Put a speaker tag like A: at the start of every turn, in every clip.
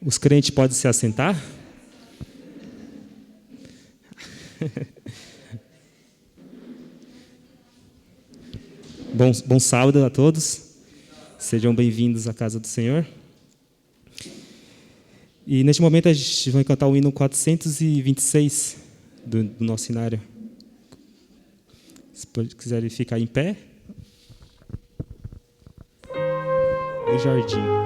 A: Os crentes podem se assentar? Bom sábado a todos. Sejam bem-vindos à casa do Senhor. E neste momento a gente vai cantar o hino 426 do nosso cenário. Se quiserem ficar em pé. O jardim.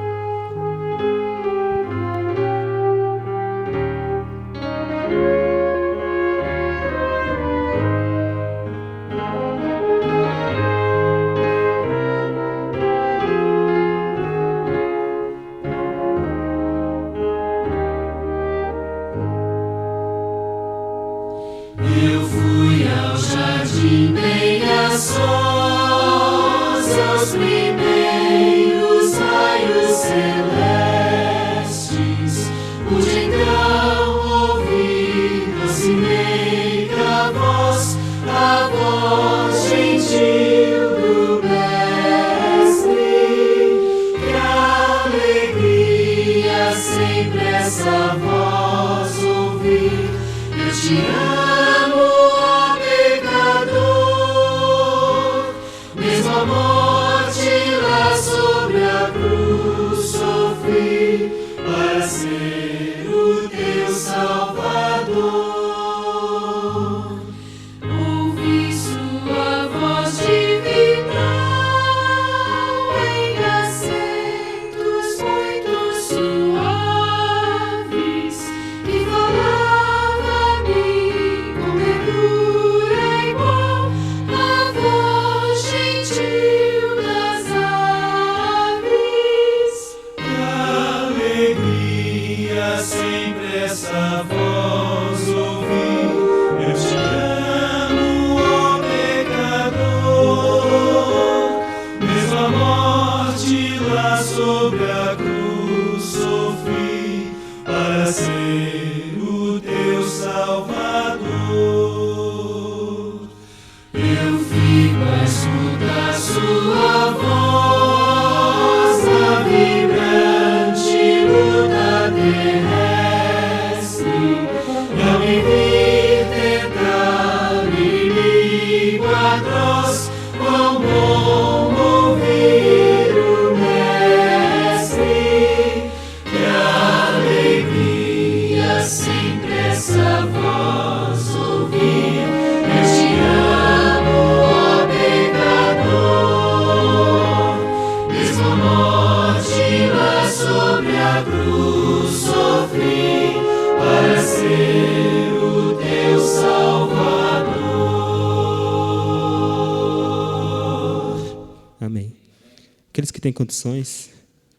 A: Aqueles que têm condições,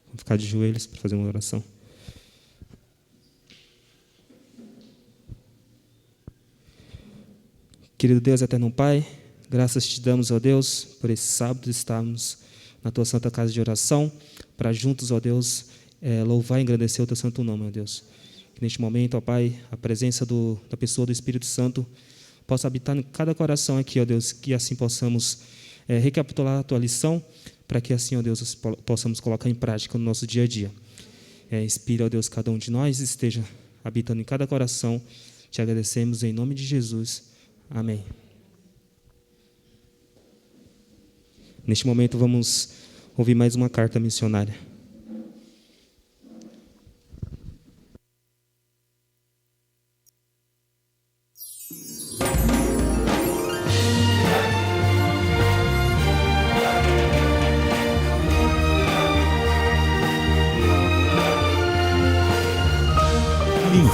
A: vão ficar de joelhos para fazer uma oração. Querido Deus, eterno Pai, graças te damos, ó Deus, por esse sábado estarmos na tua santa casa de oração, para juntos, ó Deus, louvar e engrandecer o teu santo nome, ó Deus. Que neste momento, ó Pai, a presença da pessoa do Espírito Santo possa habitar em cada coração aqui, ó Deus, que assim possamos recapitular a tua lição, para que assim, ó Deus, possamos colocar em prática no nosso dia a dia. Inspira, ó Deus, cada um de nós esteja habitando em cada coração. Te agradecemos em nome de Jesus. Amém. Neste momento vamos ouvir mais uma carta missionária.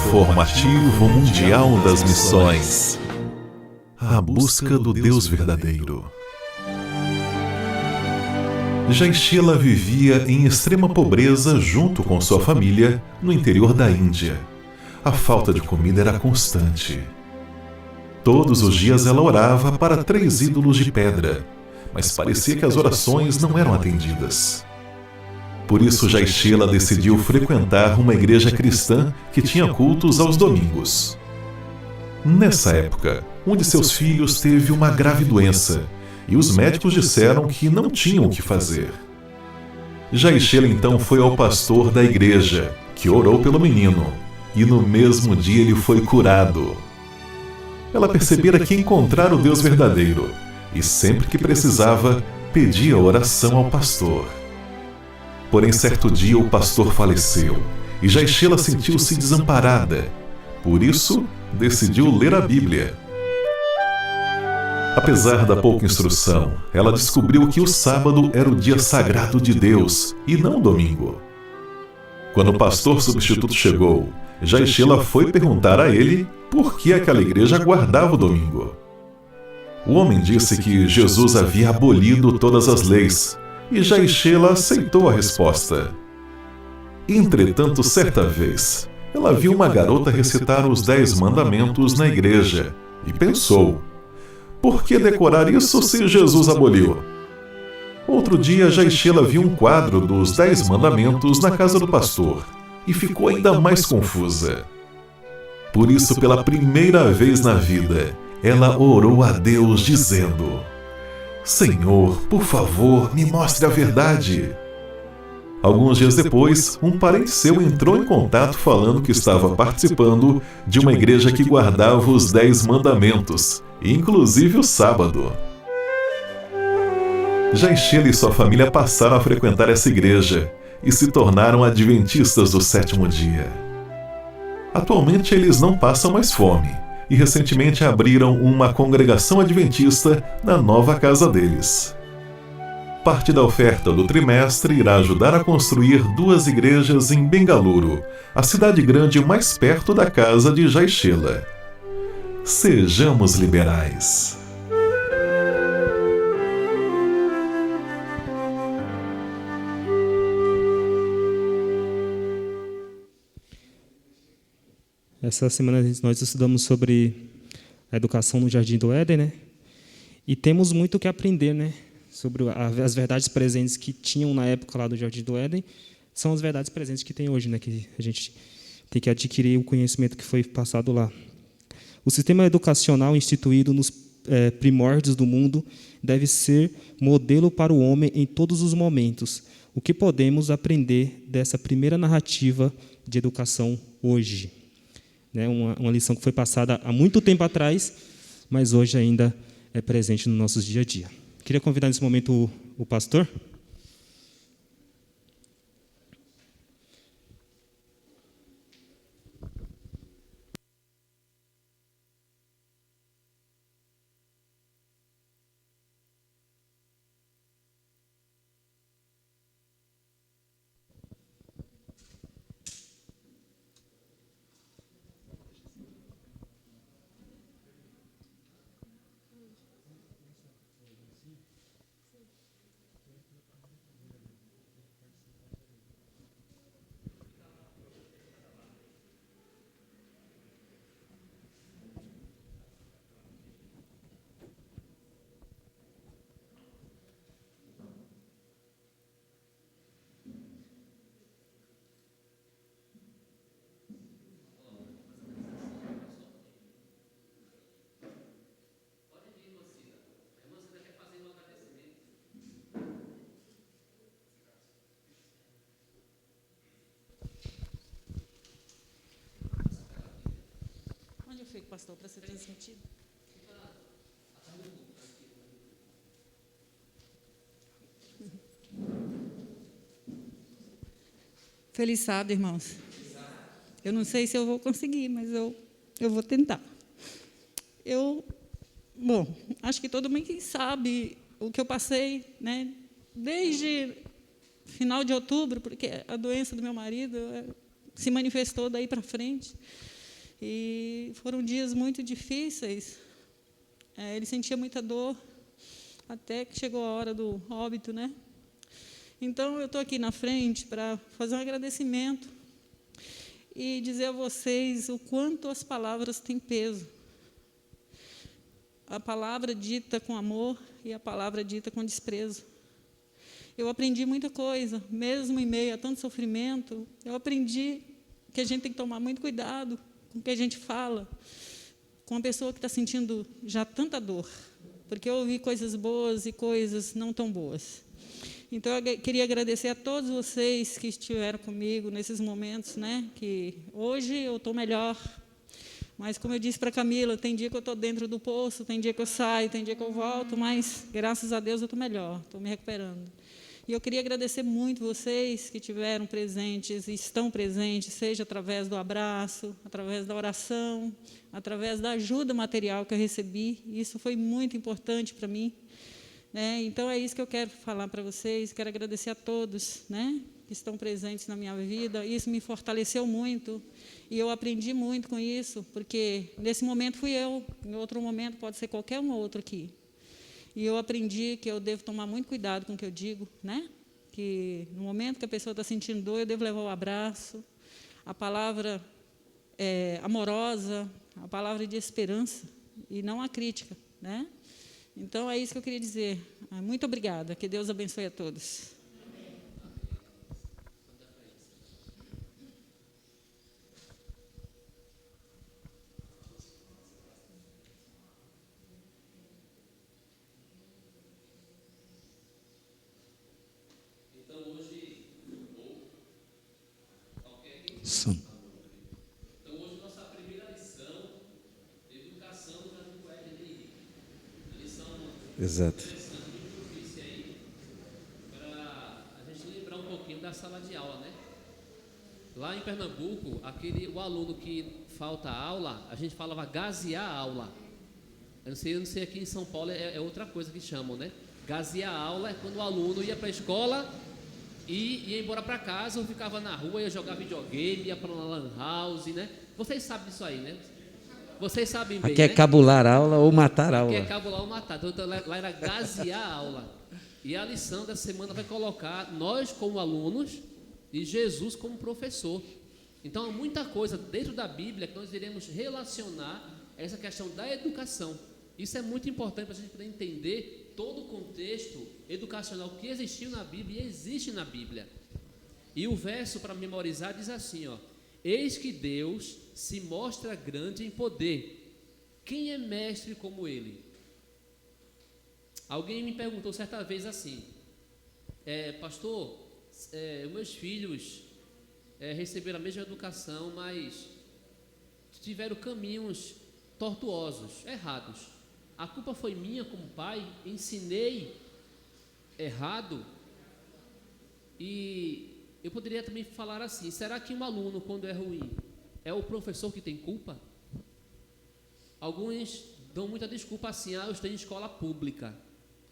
B: Informativo Mundial das Missões. A busca do Deus verdadeiro. Jaishila vivia em extrema pobreza junto com sua família no interior da Índia. A falta de comida era constante. Todos os dias ela orava para 3 ídolos de pedra, mas parecia que as orações não eram atendidas. Por isso, Jaishila decidiu frequentar uma igreja cristã que tinha cultos aos domingos. Nessa época, um de seus filhos teve uma grave doença e os médicos disseram que não tinham o que fazer. Jaishila então foi ao pastor da igreja que orou pelo menino, e no mesmo dia ele foi curado. Ela percebera que encontrara o Deus verdadeiro, e sempre que precisava, pedia oração ao pastor. Porém, certo dia o pastor faleceu, e Jaixela sentiu-se desamparada. Por isso, decidiu ler a Bíblia. Apesar da pouca instrução, ela descobriu que o sábado era o dia sagrado de Deus, e não o domingo. Quando o pastor substituto chegou, Jaixela foi perguntar a ele por que aquela igreja guardava o domingo. O homem disse que Jesus havia abolido todas as leis, e Jaixela aceitou a resposta. Entretanto, certa vez, ela viu uma garota recitar os 10 mandamentos na igreja, e pensou: por que decorar isso se Jesus aboliu? Outro dia, Jaixela viu um quadro dos 10 mandamentos na casa do pastor, e ficou ainda mais confusa. Por isso, pela primeira vez na vida, ela orou a Deus dizendo: Senhor, por favor, me mostre a verdade. Alguns dias depois, um parente seu entrou em contato falando que estava participando de uma igreja que guardava os 10 mandamentos, inclusive o sábado. Jaixela e sua família passaram a frequentar essa igreja e se tornaram adventistas do 7º dia. Atualmente eles não passam mais fome e recentemente abriram uma congregação adventista na nova casa deles. Parte da oferta do trimestre irá ajudar a construir 2 igrejas em Bengaluru, a cidade grande mais perto da casa de Jaixela. Sejamos liberais.
A: Essa semana nós estudamos sobre a educação no Jardim do Éden, né? E temos muito o que aprender, né? Sobre as verdades presentes que tinham na época lá do Jardim do Éden, são as verdades presentes que tem hoje, né? Que a gente tem que adquirir o conhecimento que foi passado lá. O sistema educacional instituído nos primórdios do mundo deve ser modelo para o homem em todos os momentos. O que podemos aprender dessa primeira narrativa de educação hoje? Né? Uma lição que foi passada há muito tempo atrás, mas hoje ainda é presente no nosso dia a dia. Queria convidar nesse momento o pastor.
C: Onde eu fico, pastor, para ser transmitido? Feliz sábado, irmãos. Eu não sei se eu vou conseguir, mas eu vou tentar. Bom, acho que todo mundo sabe o que eu passei, né? Desde final de outubro, porque a doença do meu marido se manifestou daí para frente. E foram dias muito difíceis. Ele sentia muita dor, até que chegou a hora do óbito, né? Então, eu estou aqui na frente para fazer um agradecimento e dizer a vocês o quanto as palavras têm peso. A palavra dita com amor e a palavra dita com desprezo. Eu aprendi muita coisa, mesmo em meio a tanto sofrimento. Eu aprendi que a gente tem que tomar muito cuidado com o que a gente fala com uma pessoa que está sentindo já tanta dor, porque eu ouvi coisas boas e coisas não tão boas. Então, eu queria agradecer a todos vocês que estiveram comigo nesses momentos, né? Que hoje eu estou melhor, mas, como eu disse para a Camila, tem dia que eu estou dentro do poço, tem dia que eu saio, tem dia que eu volto, mas, graças a Deus, eu estou melhor, estou me recuperando. E eu queria agradecer muito vocês que estiveram presentes e estão presentes, seja através do abraço, através da oração, através da ajuda material que eu recebi. Isso foi muito importante para mim. Então, é isso que eu quero falar para vocês. Quero agradecer a todos, né, que estão presentes na minha vida. Isso me fortaleceu muito e eu aprendi muito com isso, porque nesse momento fui eu, em outro momento pode ser qualquer um outro aqui. E eu aprendi que eu devo tomar muito cuidado com o que eu digo, né? Que no momento que a pessoa está sentindo dor, eu devo levar o abraço, a palavra amorosa, a palavra de esperança e não a crítica, né? Então, é isso que eu queria dizer. Muito obrigada. Que Deus abençoe a todos.
A: Sim.
D: Então, hoje, nossa primeira lição de educação já no Éden Henrique. A lição
A: Exato.
D: interessante, muito difícil aí, para a gente lembrar um pouquinho da sala de aula, né? Lá em Pernambuco, o aluno que falta aula, a gente falava gazear a aula. Eu não sei aqui em São Paulo é outra coisa que chamam, né? Gazear a aula é quando o aluno ia para a escola e ia embora para casa, ou ficava na rua, ia jogar videogame, ia para uma lan house, né? Vocês sabem disso aí, né? Vocês sabem bem,
E: aqui é
D: né?
E: cabular a aula ou matar a aula.
D: Aqui é cabular ou matar. Então, lá era gazear a aula. E a lição da semana vai colocar nós como alunos e Jesus como professor. Então, há muita coisa dentro da Bíblia que nós iremos relacionar a essa questão da educação. Isso é muito importante para a gente poder entender todo o contexto educacional que existiu na Bíblia e existe na Bíblia. E o verso para memorizar diz assim, ó: eis que Deus se mostra grande em poder. Quem é mestre como ele? Alguém me perguntou certa vez assim, pastor, meus filhos receberam a mesma educação, mas tiveram caminhos tortuosos, errados. A culpa foi minha como pai? Ensinei errado? E eu poderia também falar assim, será que um aluno, quando é ruim, é o professor que tem culpa? Alguns dão muita desculpa assim, eu estou em escola pública,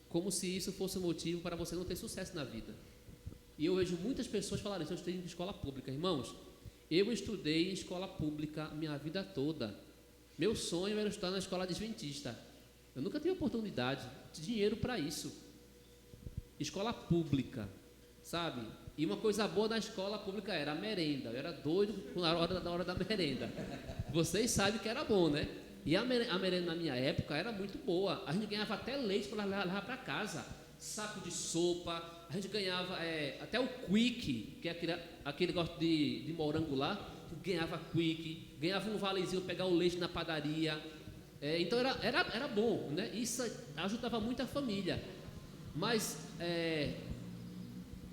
D: como se isso fosse um motivo para você não ter sucesso na vida. E eu vejo muitas pessoas falarem, eu estou em escola pública. Irmãos, eu estudei em escola pública minha vida toda. Meu sonho era estudar na escola adventista. Eu nunca tive oportunidade, dinheiro para isso. Escola pública, sabe? E uma coisa boa da escola pública era a merenda. Eu era doido na hora da merenda. Vocês sabem que era bom, né? E a merenda na minha época era muito boa. A gente ganhava até leite para levar para casa. Saco de sopa. A gente ganhava até o quick, que é aquele negócio de morango lá. Ganhava quick, ganhava um valezinho para pegar o leite na padaria. Então era bom, né? Isso ajudava muito a família. Mas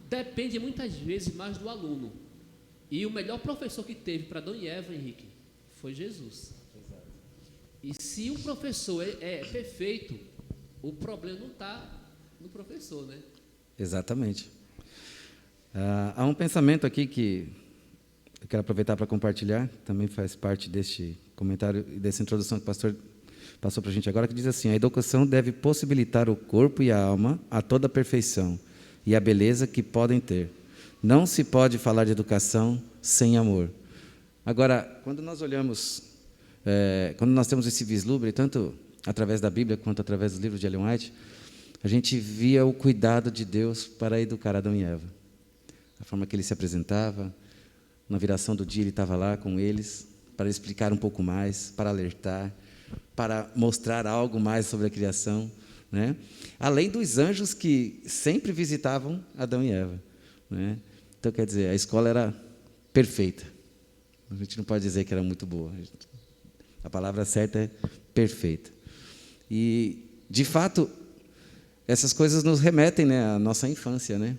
D: depende muitas vezes mais do aluno. E o melhor professor que teve para Dona Eva, Henrique, foi Jesus. Exato. E se o professor é perfeito, o problema não está no professor, né?
E: Exatamente. Há um pensamento aqui que eu quero aproveitar para compartilhar, também faz parte deste comentário e dessa introdução que o pastor passou para a gente agora, que diz assim: a educação deve possibilitar o corpo e a alma a toda a perfeição e a beleza que podem ter. Não se pode falar de educação sem amor. Agora, quando nós olhamos, quando nós temos esse vislumbre, tanto através da Bíblia quanto através dos livros de Ellen White, a gente via o cuidado de Deus para educar Adão e Eva. A forma que ele se apresentava, na viração do dia ele estava lá com eles, para explicar um pouco mais, para alertar, para mostrar algo mais sobre a criação, né? Além dos anjos que sempre visitavam Adão e Eva, né? Então, quer dizer, a escola era perfeita. A gente não pode dizer que era muito boa. A palavra certa é perfeita. E, de fato, essas coisas nos remetem, né, à nossa infância, né?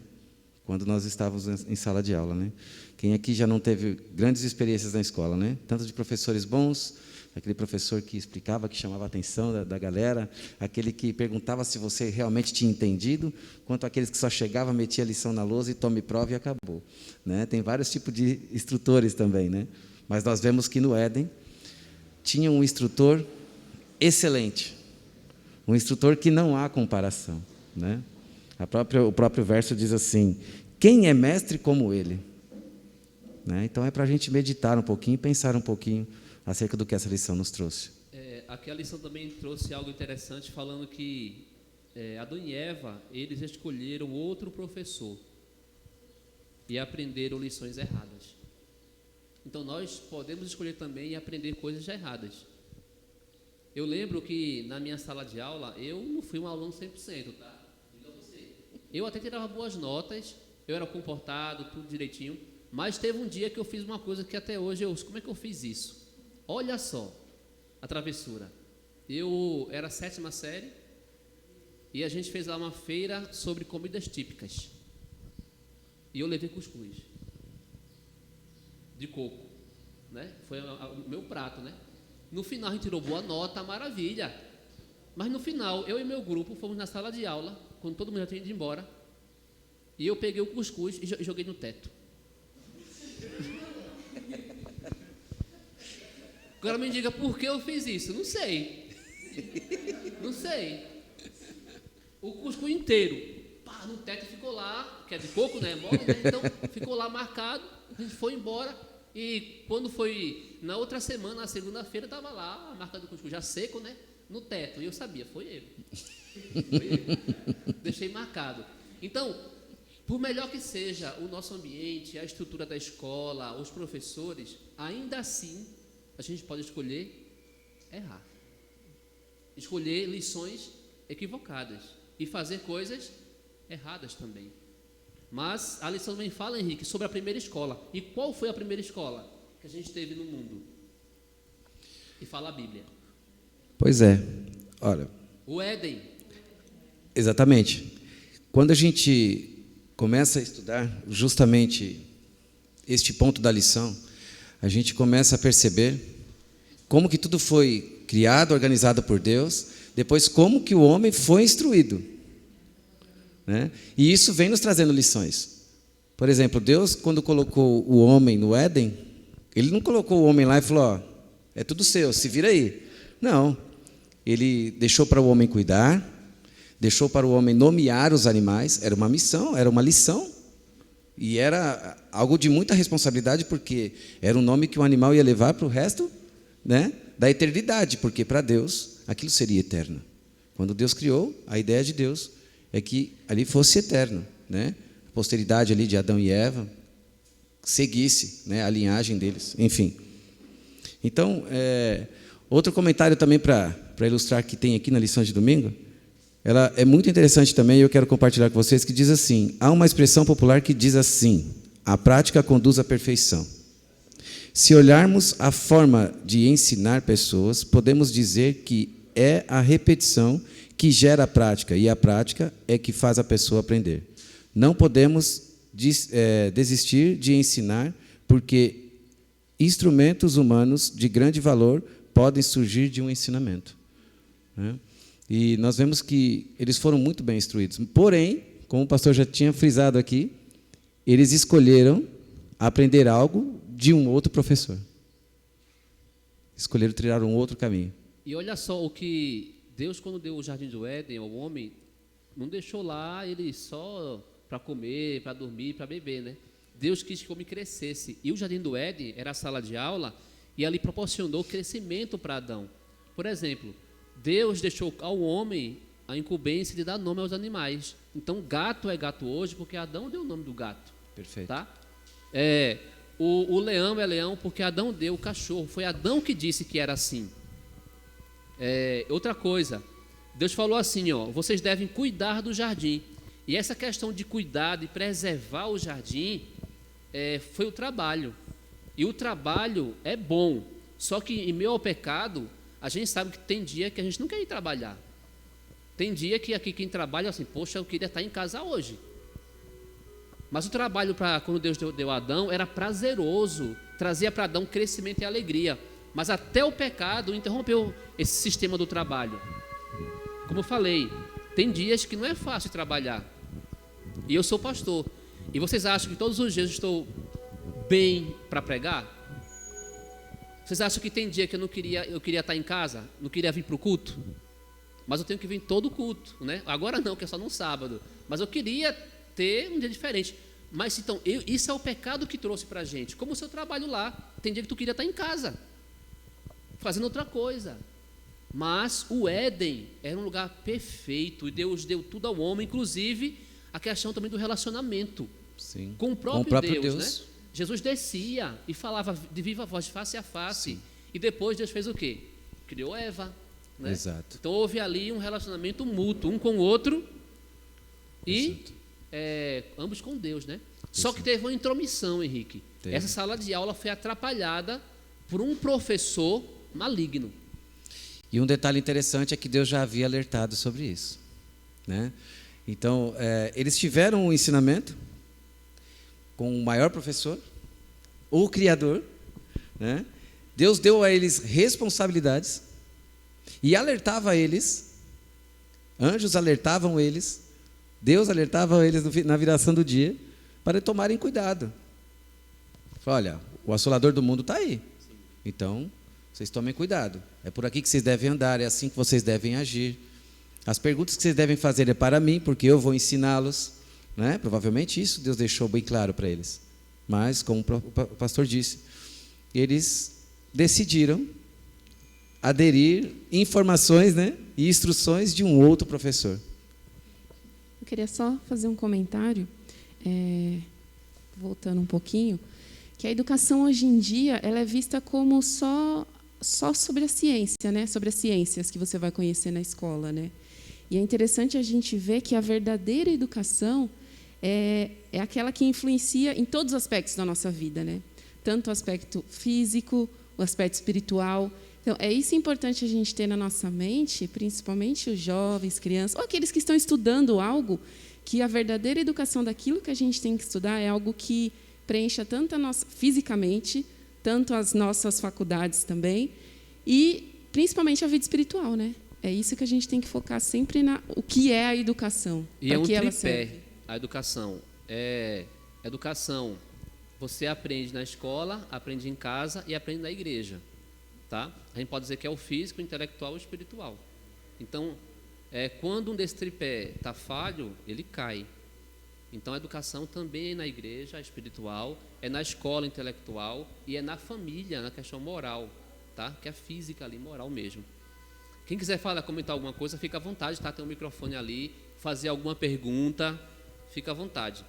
E: Quando nós estávamos em sala de aula, né? Quem aqui já não teve grandes experiências na escola, né? Tanto de professores bons, aquele professor que explicava, que chamava a atenção da galera, aquele que perguntava se você realmente tinha entendido, quanto aqueles que só chegava, metia a lição na lousa e tome prova e acabou, né? Tem vários tipos de instrutores também, né? Mas nós vemos que no Éden tinha um instrutor excelente, um instrutor que não há comparação, né? O próprio verso diz assim: quem é mestre como ele? Né? Então é para a gente meditar um pouquinho, pensar um pouquinho acerca do que essa lição nos trouxe.
D: Aqui a lição também trouxe algo interessante, falando que Adão e Eva, eles escolheram outro professor e aprenderam lições erradas. Então nós podemos escolher também e aprender coisas erradas. Eu lembro que na minha sala de aula, eu não fui um aluno 100%, tá? Eu até tirava boas notas, eu era comportado, tudo direitinho, mas teve um dia que eu fiz uma coisa que até hoje como é que eu fiz isso? Olha só, a travessura. Eu era a 7ª série e a gente fez lá uma feira sobre comidas típicas. E eu levei cuscuz de coco, né? Foi o meu prato, né? No final a gente tirou boa nota, maravilha. Mas no final, eu e meu grupo fomos na sala de aula, quando todo mundo já tinha ido embora, e eu peguei o cuscuz e joguei no teto. Agora me diga por que eu fiz isso. Não sei. Não sei. O cuscuz inteiro, pá, no teto ficou lá, que é de coco, né? Mole, né? Então ficou lá marcado, a gente foi embora. E quando foi na outra semana, na segunda-feira, estava lá a marca do cuscuz já seco, né? No teto. E eu sabia, foi ele. Foi ele. Deixei marcado. Então, por melhor que seja o nosso ambiente, a estrutura da escola, os professores, ainda assim, a gente pode escolher errar. Escolher lições equivocadas e fazer coisas erradas também. Mas a lição também fala, Henrique, sobre a primeira escola. E qual foi a primeira escola que a gente teve no mundo? E fala a Bíblia.
E: Pois é, olha.
D: O Éden.
E: Exatamente. Quando a gente começa a estudar justamente este ponto da lição, a gente começa a perceber como que tudo foi criado, organizado por Deus, depois como que o homem foi instruído, né? E isso vem nos trazendo lições. Por exemplo, Deus, quando colocou o homem no Éden, Ele não colocou o homem lá e falou: ó, é tudo seu, se vira aí. Não. Ele deixou para o homem cuidar, deixou para o homem nomear os animais. Era uma missão, era uma lição. E era algo de muita responsabilidade, porque era um nome que o animal ia levar para o resto, né, da eternidade, porque para Deus aquilo seria eterno. Quando Deus criou, a ideia de Deus é que ali fosse eterno, né? A posteridade ali de Adão e Eva seguisse, né, a linhagem deles, enfim. Então, outro comentário também para ilustrar que tem aqui na lição de domingo, ela é muito interessante também, e eu quero compartilhar com vocês, que diz assim: há uma expressão popular que diz assim: a prática conduz à perfeição. Se olharmos a forma de ensinar pessoas, podemos dizer que é a repetição que gera a prática, e a prática é que faz a pessoa aprender. Não podemos desistir de ensinar, porque instrumentos humanos de grande valor podem surgir de um ensinamento, né? E nós vemos que eles foram muito bem instruídos. Porém, como o pastor já tinha frisado aqui, eles escolheram aprender algo de um outro professor. Escolheram trilhar um outro caminho.
D: E olha só o que Deus, quando deu o jardim do Éden ao homem, não deixou lá ele só para comer, para dormir, para beber, né? Deus quis que o homem crescesse. E o jardim do Éden era a sala de aula, e ali proporcionou crescimento para Adão. Por exemplo, Deus deixou ao homem a incumbência de dar nome aos animais. Então, gato é gato hoje porque Adão deu o nome do gato.
E: Perfeito.
D: Tá? O leão é leão porque Adão deu o cachorro. Foi Adão que disse que era assim. Outra coisa, Deus falou assim, ó: vocês devem cuidar do jardim. E essa questão de cuidar, de preservar o jardim, foi o trabalho. E o trabalho é bom. Só que em meio ao pecado, a gente sabe que tem dia que a gente não quer ir trabalhar. Tem dia que aqui quem trabalha assim, poxa, eu queria estar em casa hoje. Mas o trabalho, quando Deus deu a Adão, era prazeroso, trazia para Adão crescimento e alegria. Mas até o pecado interrompeu esse sistema do trabalho. Como eu falei, tem dias que não é fácil trabalhar. E eu sou pastor. E vocês acham que todos os dias eu estou bem para pregar? Vocês acham que tem dia que eu queria estar em casa, não queria vir para o culto? Mas eu tenho que vir em todo o culto, né? Agora não, que é só no sábado. Mas eu queria ter um dia diferente. Mas então, isso é o pecado que trouxe para a gente. Como o seu trabalho lá, tem dia que tu queria estar em casa, fazendo outra coisa. Mas o Éden era um lugar perfeito, e Deus deu tudo ao homem, inclusive a questão também do relacionamento.
E: Sim.
D: Com o próprio Deus. Né? Jesus descia e falava de viva voz, face a face. Sim. E depois Deus fez o quê? Criou Eva. Né? Exato. Então houve ali um relacionamento mútuo, um com o outro, e ambos com Deus, né? Só que teve uma intromissão, Henrique. Essa sala de aula foi atrapalhada por um professor maligno.
E: E um detalhe interessante é que Deus já havia alertado sobre isso, né? Então, eles tiveram um ensinamento com o maior professor, o Criador, né? Deus deu a eles responsabilidades e alertava eles, anjos alertavam eles, Deus alertava eles na viração do dia, para tomarem cuidado. Olha, o assolador do mundo está aí. Então, vocês tomem cuidado. É por aqui que vocês devem andar, é assim que vocês devem agir. As perguntas que vocês devem fazer é para mim, porque eu vou ensiná-los. Né? Provavelmente isso Deus deixou bem claro para eles. Mas, como o pastor disse, eles decidiram aderir informações, né, e instruções de um outro professor.
F: Eu queria só fazer um comentário, voltando um pouquinho, que a educação hoje em dia ela é vista como só sobre a ciência, né? Sobre as ciências que você vai conhecer na escola, né? E é interessante a gente ver que a verdadeira educação é aquela que influencia em todos os aspectos da nossa vida, né? Tanto o aspecto físico, o aspecto espiritual. Então, é isso importante a gente ter na nossa mente, principalmente os jovens, crianças, ou aqueles que estão estudando algo, que a verdadeira educação daquilo que a gente tem que estudar é algo que preencha tanto a nossa, fisicamente, tanto as nossas faculdades também, e principalmente a vida espiritual, né? É isso que a gente tem que focar sempre o que é a educação.
D: E é um tripé, a educação. Educação, você aprende na escola, aprende em casa e aprende na igreja. Tá? A gente pode dizer que é o físico, o intelectual e o espiritual. Então, quando um desse tripé está falho, ele cai. Então, a educação também é na igreja, é espiritual, é na escola intelectual e é na família, na questão moral, tá? Que é física ali, moral mesmo. Quem quiser comentar alguma coisa, fica à vontade, tá? Tem um microfone ali, fazer alguma pergunta, fica à vontade.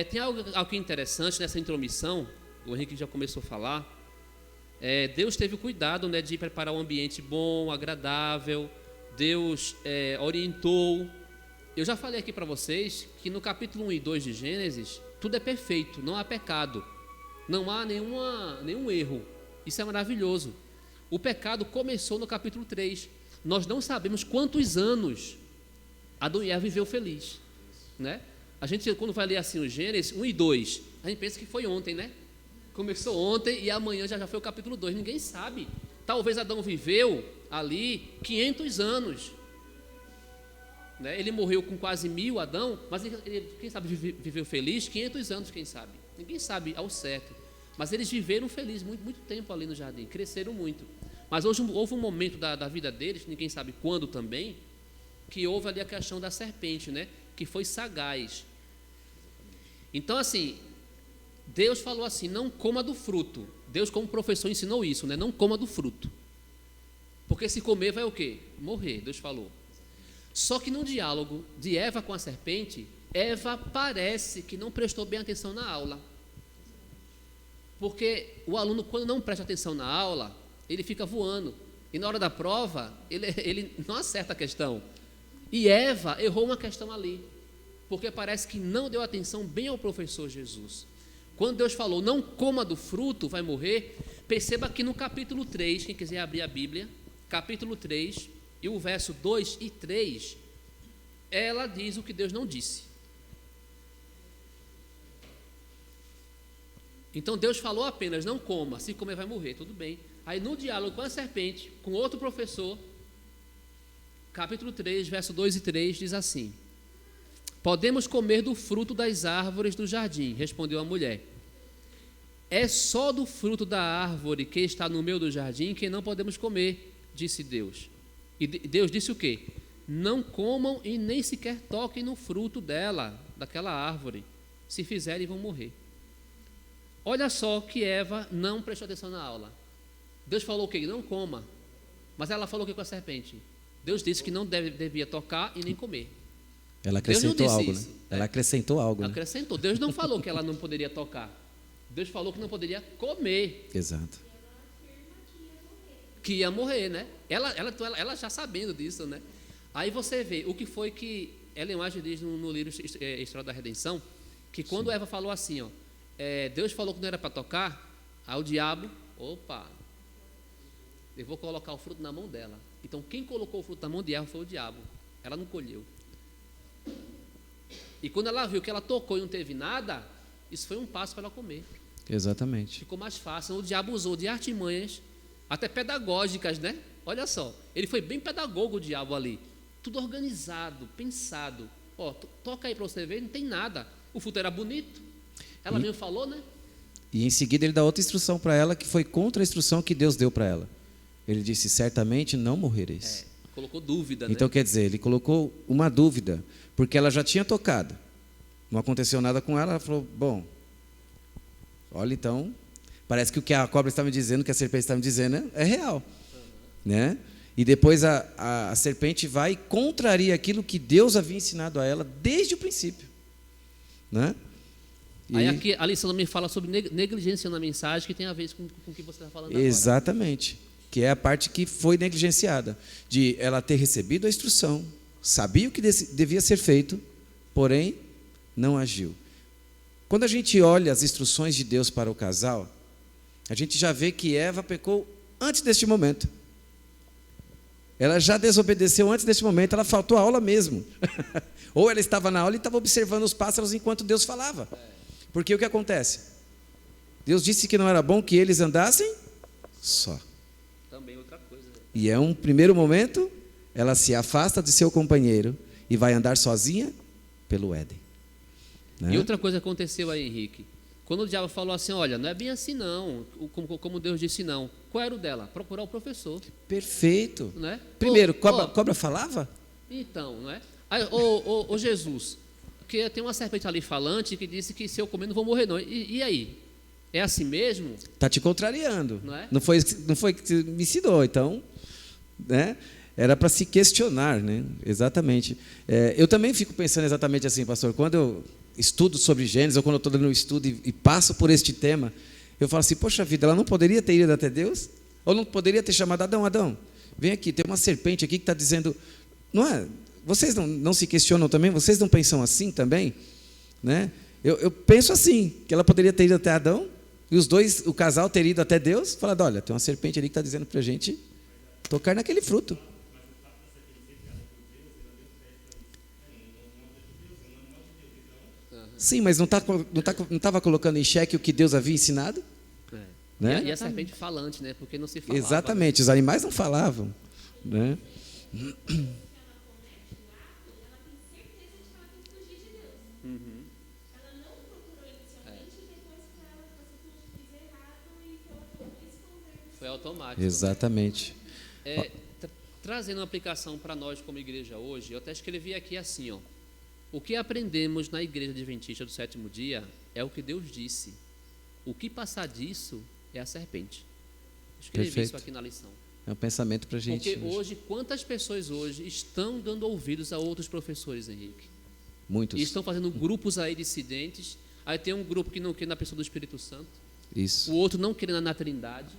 D: Tem algo interessante nessa intromissão, o Henrique já começou a falar. Deus teve o cuidado, né, de preparar um ambiente bom, agradável. Deus orientou. Eu já falei aqui para vocês que no capítulo 1 e 2 de Gênesis, tudo é perfeito, não há pecado, não há nenhum erro. Isso é maravilhoso. O pecado começou no capítulo 3. Nós não sabemos quantos anos Adão e Eva viveu feliz, né? A gente, quando vai ler assim o Gênesis 1 e 2, a gente pensa que foi ontem, né? Começou ontem e amanhã já foi o capítulo 2. Ninguém sabe. Talvez Adão viveu ali 500 anos. Né? Ele morreu com quase 1000, Adão, mas ele, quem sabe, viveu feliz 500 anos, quem sabe. Ninguém sabe ao certo. Mas eles viveram felizes muito tempo ali no jardim, cresceram muito. Mas hoje houve um momento da vida deles, ninguém sabe quando também, que houve ali a questão da serpente, né? Que foi sagaz. Então, assim, Deus falou assim, não coma do fruto. Deus, como professor, ensinou isso, né? Não coma do fruto. Porque se comer vai o quê? Morrer, Deus falou. Só que no diálogo de Eva com a serpente, Eva parece que não prestou bem atenção na aula. Porque o aluno, quando não presta atenção na aula, ele fica voando. E na hora da prova, ele não acerta a questão. E Eva errou uma questão ali. Porque parece que não deu atenção bem ao professor Jesus. Quando Deus falou, não coma do fruto, vai morrer, perceba que no capítulo 3, quem quiser abrir a Bíblia, capítulo 3, e o verso 2 e 3, ela diz o que Deus não disse. Então Deus falou apenas, não coma, se comer vai morrer, tudo bem. Aí no diálogo com a serpente, com outro professor, capítulo 3, verso 2 e 3, diz assim: podemos comer do fruto das árvores do jardim, respondeu a mulher. É só do fruto da árvore que está no meio do jardim que não podemos comer, disse Deus. E Deus disse o quê? Não comam e nem sequer toquem no fruto dela, daquela árvore. Se fizerem, vão morrer. Olha só que Eva não prestou atenção na aula. Deus falou o quê? Não coma. Mas ela falou o quê com a serpente? Deus disse que não devia tocar e nem comer.
E: Ela acrescentou algo,
D: isso,
E: né? Ela acrescentou algo. Né?
D: Acrescentou. Deus não falou que ela não poderia tocar. Deus falou que não poderia comer.
E: Exato.
D: Que ia morrer, né? Ela já sabendo disso, né? Aí você vê o que foi que Ellen White diz no livro História da Redenção, que quando Eva falou assim, ó, Deus falou que não era para tocar, aí o diabo, opa, eu vou colocar o fruto na mão dela. Então quem colocou o fruto na mão de Eva foi o diabo. Ela não colheu. E quando ela viu que ela tocou e não teve nada, isso foi um passo para ela comer.
E: Exatamente.
D: Ficou mais fácil. O diabo usou de artimanhas, até pedagógicas, né? Olha só, ele foi bem pedagogo, o diabo ali. Tudo organizado, pensado. Ó, toca aí para você ver, não tem nada. O fruto era bonito. Ela mesmo falou, né?
E: E em seguida ele dá outra instrução para ela, que foi contra a instrução que Deus deu para ela. Ele disse, certamente não morrereis.
D: Colocou dúvida,
E: Então,
D: né?
E: quer dizer, ele colocou uma dúvida, porque ela já tinha tocado. Não aconteceu nada com ela, ela falou, bom, olha então, parece que o que a cobra está me dizendo, que a serpente está me dizendo é real. Né? E depois a serpente vai e contraria aquilo que Deus havia ensinado a ela desde o princípio. Né?
D: Aí aqui a lição também fala sobre negligência na mensagem, que tem a ver com o que você está falando agora.
E: Exatamente. Que é a parte que foi negligenciada. De ela ter recebido a instrução, sabia o que devia ser feito, porém não agiu. Quando a gente olha as instruções de Deus para o casal, a gente já vê que Eva pecou antes deste momento. Ela já desobedeceu antes deste momento, ela faltou a aula mesmo. Ou ela estava na aula e estava observando os pássaros enquanto Deus falava. Porque o que acontece? Deus disse que não era bom que eles andassem só.
D: Também outra coisa. Né?
E: E é um primeiro momento, ela se afasta de seu companheiro e vai andar sozinha pelo Éden. Né?
D: E outra coisa aconteceu aí, Henrique. Quando o diabo falou assim, olha, não é bem assim não, como Deus disse não. Qual era o dela? Procurar o professor.
E: Perfeito.
D: Né?
E: Primeiro, cobra falava?
D: Então, não é? Aí, Jesus, porque tem uma serpente ali falante que disse que se eu comer não vou morrer não. E aí? É assim mesmo?
E: Está te contrariando.
D: Não é?
E: Não foi que você me ensinou, então, né? Era para se questionar, né? Exatamente. Eu também fico pensando exatamente assim, pastor, quando eu estudo sobre Gênesis, ou quando eu estou dando um estudo e passo por este tema, eu falo assim, poxa vida, ela não poderia ter ido até Deus? Ou não poderia ter chamado Adão, vem aqui, tem uma serpente aqui que está dizendo, não é? Vocês não se questionam também? Vocês não pensam assim também? Né? Eu penso assim, que ela poderia ter ido até Adão, e o casal ter ido até Deus, falado, olha, tem uma serpente ali que está dizendo para a gente tocar naquele fruto. Sim, mas não estava colocando em xeque o que Deus havia ensinado? Né?
D: E a serpente falante, né? Porque não se falava.
E: Exatamente, os animais não falavam. Né?
C: Foi automático.
E: Exatamente.
D: Trazendo uma aplicação para nós como igreja hoje, eu até escrevi aqui assim, ó. O que aprendemos na igreja adventista do sétimo dia é o que Deus disse. O que passar disso é a serpente. Escrevi
E: Perfeito.
D: isso aqui na lição.
E: É um pensamento para a gente.
D: Porque hoje, quantas pessoas hoje estão dando ouvidos a outros professores, Henrique?
E: Muitos.
D: E estão fazendo grupos aí dissidentes. Aí tem um grupo que não crê na pessoa do Espírito Santo.
E: Isso.
D: O outro não crê na Trindade.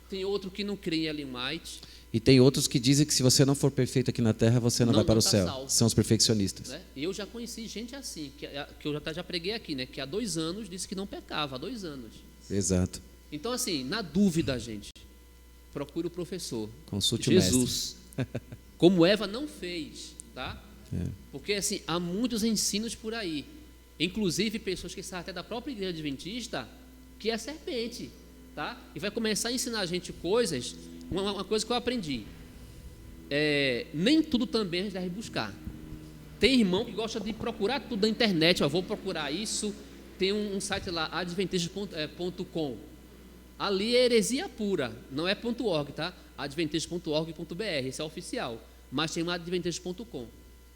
D: Tem outro que não crê em Ellen White.
E: E tem outros que dizem que se você não for perfeito aqui na terra, você não vai para o céu.
D: Salvo.
E: São os perfeccionistas.
D: Né? Eu já conheci gente assim, que eu já preguei aqui, né? Que há 2 anos disse que não pecava, há 2 anos.
E: Exato.
D: Então, assim, na dúvida, gente, procure o professor.
E: Consulte o
D: Jesus. Como Eva não fez, tá? Porque assim, há muitos ensinos por aí. Inclusive pessoas que saem até da própria igreja adventista, que é serpente, tá? E vai começar a ensinar a gente coisas. Uma coisa que eu aprendi. Nem tudo também a gente deve buscar. Tem irmão que gosta de procurar tudo na internet. Vou procurar isso. Tem um site lá, adventista.com. Ali é heresia pura. Não é .org, tá? adventista.org.br. Esse é oficial. Mas tem um adventista.com.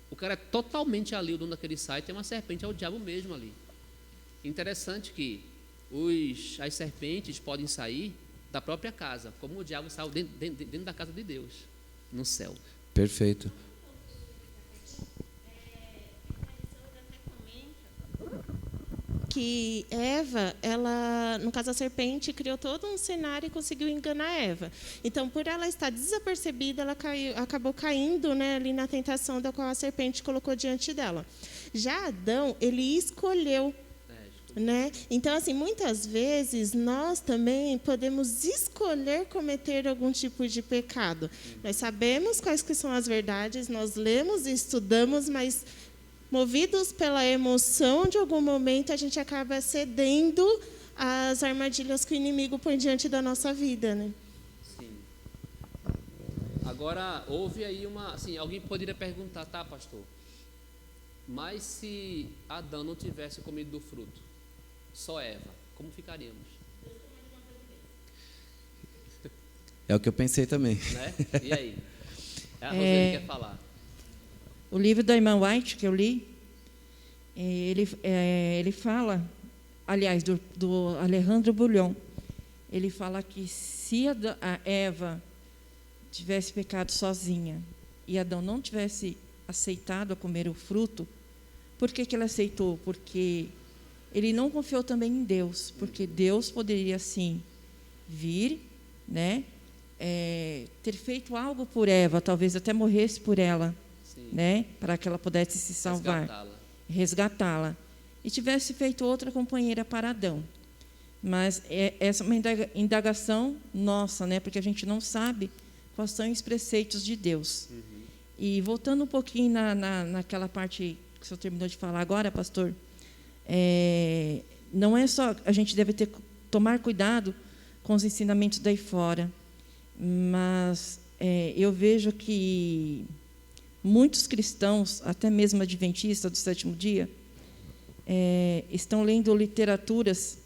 D: O cara é totalmente ali, o dono daquele site. É uma serpente, é o diabo mesmo ali. Interessante que as serpentes podem sair da própria casa, como o diabo saiu dentro da casa de Deus, no céu.
E: Perfeito.
G: Que Eva, ela, no caso a serpente, criou todo um cenário e conseguiu enganar Eva. Então, por ela estar desapercebida, ela acabou caindo, né, ali na tentação da qual a serpente colocou diante dela. Já Adão, ele escolheu. Né? Então, assim, muitas vezes nós também podemos escolher cometer algum tipo de pecado. Nós sabemos quais que são as verdades, nós lemos e estudamos, mas movidos pela emoção de algum momento, a gente acaba cedendo às armadilhas que o inimigo põe diante da nossa vida, né?
D: Sim. Agora, houve aí assim, alguém poderia perguntar, tá, pastor? Mas se Adão não tivesse comido do fruto, só Eva, como ficaríamos?
E: É o que eu pensei também.
D: Né? E aí? A Roseli quer falar.
H: O livro da irmã White, que eu li, ele fala, aliás, do Alejandro Bullion, ele fala que se a Eva tivesse pecado sozinha e Adão não tivesse aceitado a comer o fruto, por que ele aceitou? Porque ele não confiou também em Deus, porque Deus poderia, sim, vir, né, ter feito algo por Eva, talvez até morresse por ela, né, para que ela pudesse se salvar, resgatá-la, e tivesse feito outra companheira para Adão. Mas essa é uma indagação nossa, né, porque a gente não sabe quais são os preceitos de Deus. E voltando um pouquinho naquela parte que o senhor terminou de falar agora, pastor, não é só, a gente deve tomar cuidado com os ensinamentos daí fora, mas eu vejo que muitos cristãos, até mesmo adventistas do sétimo dia, estão lendo literaturas,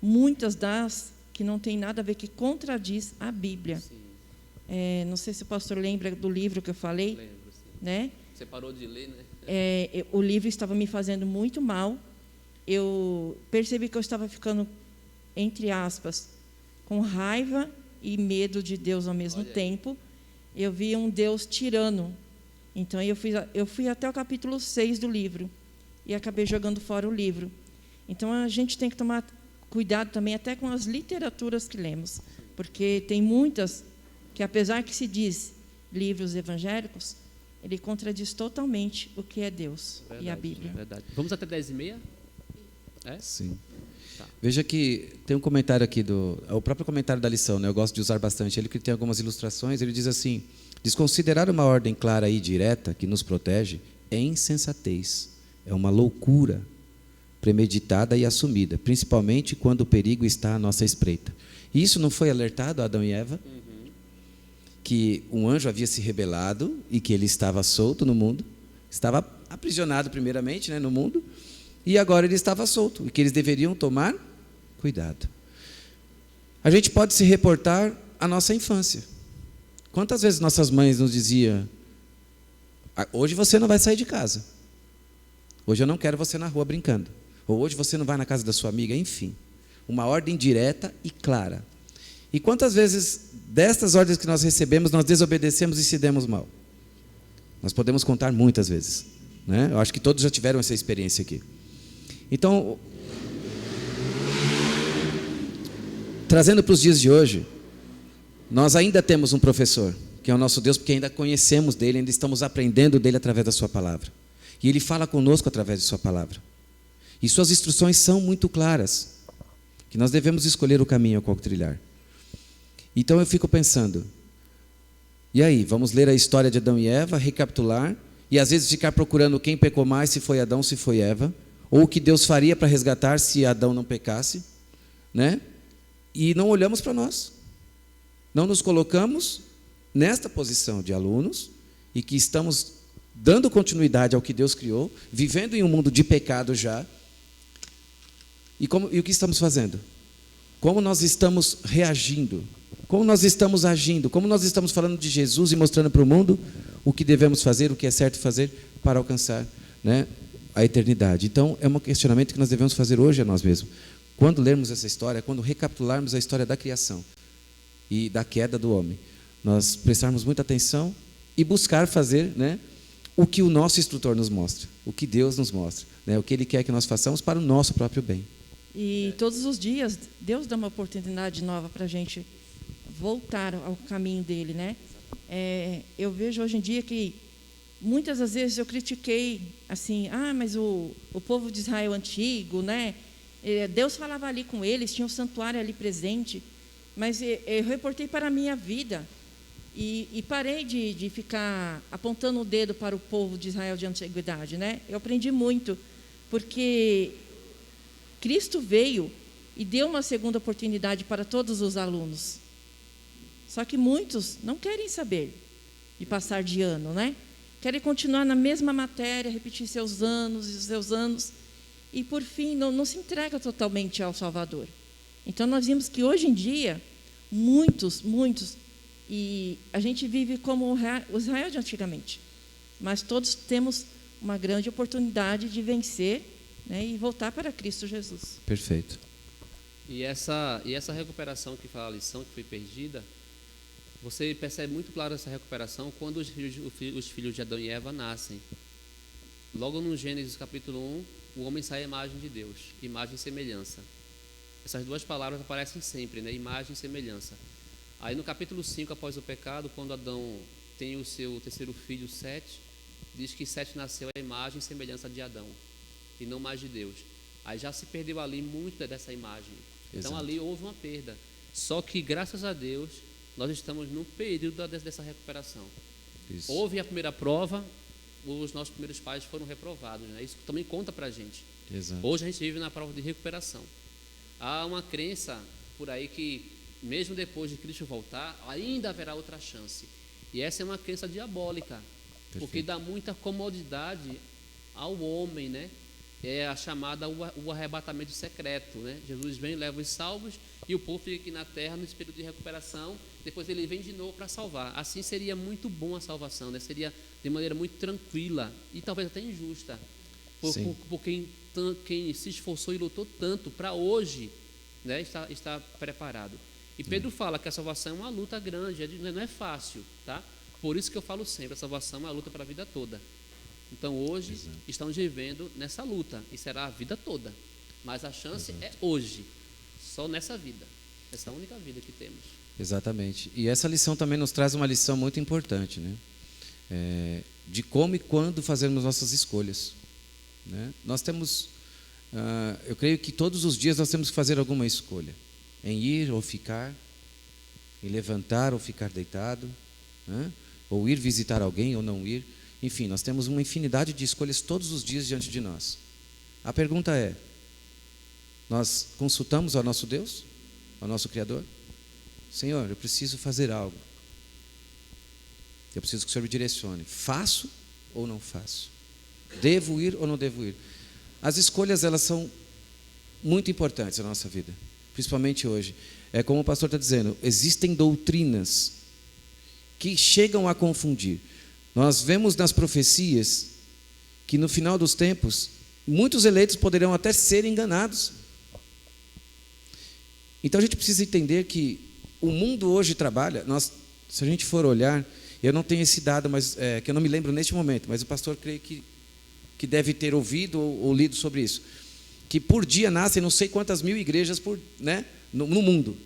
H: muitas das que não tem nada a ver, que contradiz a Bíblia. Não sei se o pastor lembra do livro que eu falei.
D: Lembro, sim.
H: Né?
D: Você parou de ler, né?
H: O livro estava me fazendo muito mal. Eu percebi que eu estava ficando, entre aspas, com raiva e medo de Deus ao mesmo tempo. Eu vi um Deus tirano. Então, eu fui até o capítulo 6 do livro e acabei jogando fora o livro. Então, a gente tem que tomar cuidado também até com as literaturas que lemos, porque tem muitas que, apesar que se diz livros evangélicos, ele contradiz totalmente o que é Deus e a Bíblia.
D: Verdade. Vamos até 10h30?
E: Sim.
D: Tá.
E: Veja que tem um comentário aqui, o próprio comentário da lição, né? Eu gosto de usar bastante ele, que tem algumas ilustrações. Ele diz assim: desconsiderar uma ordem clara e direta que nos protege é insensatez, é uma loucura premeditada e assumida, principalmente quando o perigo está à nossa espreita. E isso não foi alertado a Adão e Eva? Que um anjo havia se rebelado e que ele estava solto no mundo, estava aprisionado primeiramente, né, no mundo, e agora ele estava solto, e que eles deveriam tomar cuidado. A gente pode se reportar à nossa infância. Quantas vezes nossas mães nos diziam: hoje você não vai sair de casa, hoje eu não quero você na rua brincando, ou hoje você não vai na casa da sua amiga, enfim. Uma ordem direta e clara. E quantas vezes destas ordens que nós recebemos, nós desobedecemos e se demos mal? Nós podemos contar muitas vezes, né? Eu acho que todos já tiveram essa experiência aqui. Então, trazendo para os dias de hoje, nós ainda temos um professor, que é o nosso Deus, porque ainda conhecemos dele, ainda estamos aprendendo dele através da sua palavra. E ele fala conosco através de sua palavra. E suas instruções são muito claras, que nós devemos escolher o caminho a qual trilhar. Então eu fico pensando, e aí, vamos ler a história de Adão e Eva, recapitular e às vezes ficar procurando quem pecou mais, se foi Adão, se foi Eva, ou o que Deus faria para resgatar se Adão não pecasse, né? E não olhamos para nós, não nos colocamos nesta posição de alunos e que estamos dando continuidade ao que Deus criou, vivendo em um mundo de pecado já. E o que estamos fazendo? Como nós estamos reagindo? Como nós estamos agindo? Como nós estamos falando de Jesus e mostrando para o mundo o que devemos fazer, o que é certo fazer para alcançar, né, a eternidade? Então, é um questionamento que nós devemos fazer hoje a nós mesmos. Quando lermos essa história, quando recapitularmos a história da criação e da queda do homem, nós prestarmos muita atenção e buscar fazer, né, o que o nosso instrutor nos mostra, o que Deus nos mostra, né, o que Ele quer que nós façamos para o nosso próprio bem.
H: E todos os dias, Deus dá uma oportunidade nova para a gente voltar ao caminho dele, né? Eu vejo hoje em dia que muitas das vezes eu critiquei assim, mas o povo de Israel antigo, né? Deus falava ali com eles, tinha um santuário ali presente, mas eu reportei para a minha vida e parei de ficar apontando o dedo para o povo de Israel de antiguidade, né? Eu aprendi muito, porque Cristo veio e deu uma segunda oportunidade para todos os alunos. Só que muitos não querem saber de passar de ano, né? Querem continuar na mesma matéria, repetir seus anos e seus anos, e, por fim, não se entrega totalmente ao Salvador. Então, nós vimos que, hoje em dia, muitos, e a gente vive como o Israel de antigamente, mas todos temos uma grande oportunidade de vencer, né, e voltar para Cristo Jesus.
E: Perfeito.
D: E essa recuperação que fala a lição que foi perdida, você percebe muito claro essa recuperação quando os filhos de Adão e Eva nascem. Logo no Gênesis capítulo 1, o homem sai à imagem de Deus, imagem e semelhança. Essas duas palavras aparecem sempre, né? Imagem e semelhança. Aí no capítulo 5, após o pecado, quando Adão tem o seu terceiro filho, Sete, diz que Sete nasceu à imagem e semelhança de Adão, e não mais de Deus. Aí já se perdeu ali muito dessa imagem. Então, exato, ali houve uma perda. Só que, graças a Deus, nós estamos num período dessa recuperação. Isso. Houve a primeira prova, os nossos primeiros pais foram reprovados, né? Isso também conta para a gente.
E: Exato.
D: Hoje a gente vive na prova de recuperação. Há uma crença por aí que, mesmo depois de Cristo voltar, ainda haverá outra chance. E essa é uma crença diabólica, perfeito, porque dá muita comodidade ao homem, né? É a chamada o arrebatamento secreto, né? Jesus vem, leva os salvos e o povo fica aqui na terra nesse período de recuperação, depois ele vem de novo para salvar. Assim seria muito bom a salvação, né? Seria de maneira muito tranquila e talvez até injusta, por quem se esforçou e lutou tanto para hoje, né, está preparado. E Pedro fala que a salvação é uma luta grande, não é fácil, tá? Por isso que eu falo sempre, a salvação é uma luta para a vida toda. Então hoje, exato, estamos vivendo nessa luta e será a vida toda, mas a chance, exato, é hoje, só nessa vida, essa única vida que temos.
E: Exatamente. E essa lição também nos traz uma lição muito importante, né? De como e quando fazermos nossas escolhas, né? Nós temos, eu creio que todos os dias nós temos que fazer alguma escolha, em ir ou ficar, em levantar ou ficar deitado, né? Ou ir visitar alguém ou não ir. Enfim, nós temos uma infinidade de escolhas todos os dias diante de nós. A pergunta é, nós consultamos ao nosso Deus, ao nosso Criador? Senhor, eu preciso fazer algo. Eu preciso que o Senhor me direcione. Faço ou não faço? Devo ir ou não devo ir? As escolhas, elas são muito importantes na nossa vida, principalmente hoje. É como o pastor está dizendo, existem doutrinas que chegam a confundir. Nós vemos nas profecias que no final dos tempos, muitos eleitos poderão até ser enganados. Então a gente precisa entender que o mundo hoje trabalha, se a gente for olhar, eu não tenho esse dado, mas que eu não me lembro neste momento, mas o pastor creio que deve ter ouvido ou lido sobre isso, que por dia nascem não sei quantas mil igrejas no mundo.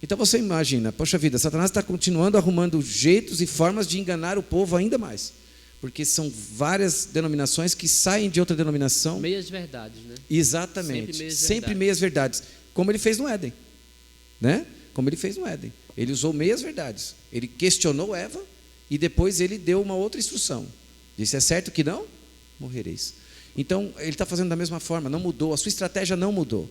E: Então você imagina, poxa vida, Satanás está continuando arrumando jeitos e formas de enganar o povo ainda mais, porque são várias denominações que saem de outra denominação.
D: Meias verdades, né?
E: Exatamente, sempre meias verdades, como ele fez no Éden, né? Como ele fez no Éden, ele usou meias verdades, ele questionou Eva e depois ele deu uma outra instrução, Disse: é certo que não morrereis. Então, ele está fazendo da mesma forma, não mudou, a sua estratégia não mudou.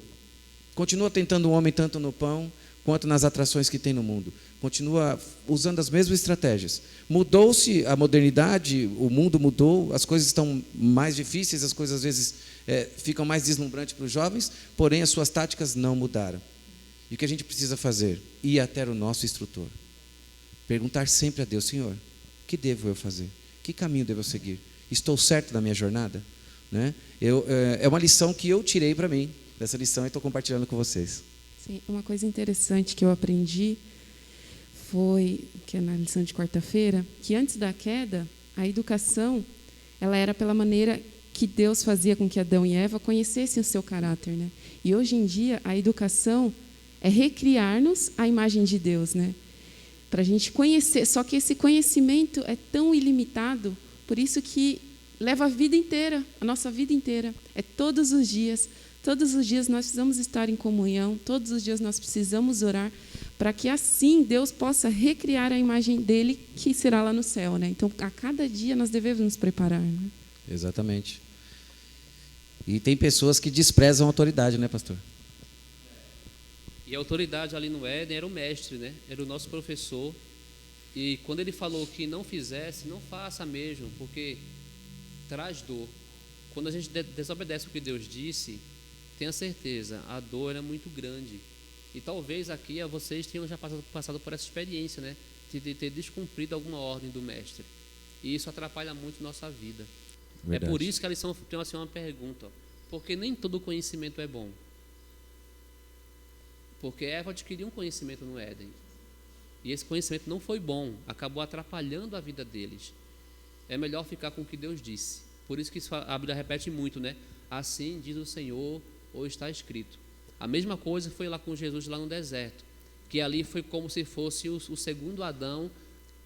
E: Continua tentando o homem tanto no pão, quanto nas atrações que tem no mundo. Continua usando as mesmas estratégias. Mudou-se a modernidade, o mundo mudou, as coisas estão mais difíceis, as coisas às vezes ficam mais deslumbrantes para os jovens, porém as suas táticas não mudaram. E o que a gente precisa fazer? Ir até o nosso instrutor. Perguntar sempre a Deus: Senhor, o que devo eu fazer? Que caminho devo eu seguir? Estou certo na minha jornada? Né? É uma lição que eu tirei para mim, dessa lição, e estou compartilhando com vocês.
F: Sim, uma coisa interessante que eu aprendi foi, que é na lição de quarta-feira, que antes da queda, a educação ela era pela maneira que Deus fazia com que Adão e Eva conhecessem o seu caráter, né? E hoje em dia a educação é recriar-nos à imagem de Deus, né? Para a gente conhecer, só que esse conhecimento é tão ilimitado, por isso que leva a vida inteira, a nossa vida inteira, é todos os dias. Todos os dias nós precisamos estar em comunhão, todos os dias nós precisamos orar, para que assim Deus possa recriar a imagem dele, que será lá no céu, né? Então, a cada dia nós devemos nos preparar, né?
E: Exatamente. E tem pessoas que desprezam a autoridade, né, pastor?
D: E a autoridade ali no Éden era o mestre, né? Era o nosso professor. E quando ele falou que não fizesse, não faça mesmo, porque traz dor. Quando a gente desobedece o que Deus disse, tenha certeza, a dor era muito grande. E talvez aqui vocês tenham já passado por essa experiência, né? De ter descumprido alguma ordem do mestre. E isso atrapalha muito a nossa vida. Verdade. É por isso que a lição tem assim, uma pergunta. Porque nem todo conhecimento é bom. Porque Eva adquiriu um conhecimento no Éden. E esse conhecimento não foi bom. Acabou atrapalhando a vida deles. É melhor ficar com o que Deus disse. Por isso que a Bíblia repete muito, né? Assim diz o Senhor, ou está escrito. A mesma coisa foi lá com Jesus lá no deserto, que ali foi como se fosse o segundo Adão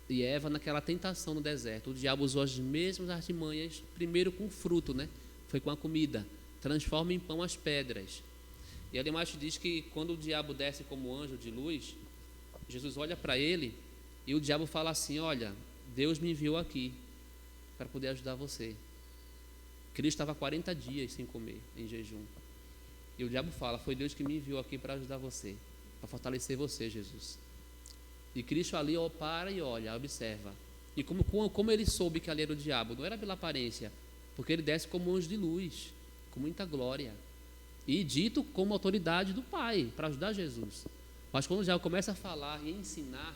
D: e Eva naquela tentação no deserto. O diabo usou as mesmas artimanhas, primeiro com o fruto, né? Foi com a comida. Transforma em pão as pedras. E ali mais diz que quando o diabo desce como anjo de luz, Jesus olha para ele e o diabo fala assim: olha, Deus me enviou aqui para poder ajudar você. Cristo estava 40 dias sem comer, em jejum. E o diabo fala: foi Deus que me enviou aqui para ajudar você, para fortalecer você, Jesus. E Cristo ali para e olha, observa. E como ele soube que ali era o diabo? Não era pela aparência, porque ele desce como anjo de luz, com muita glória. E dito como autoridade do Pai, para ajudar Jesus. Mas quando o diabo começa a falar e ensinar,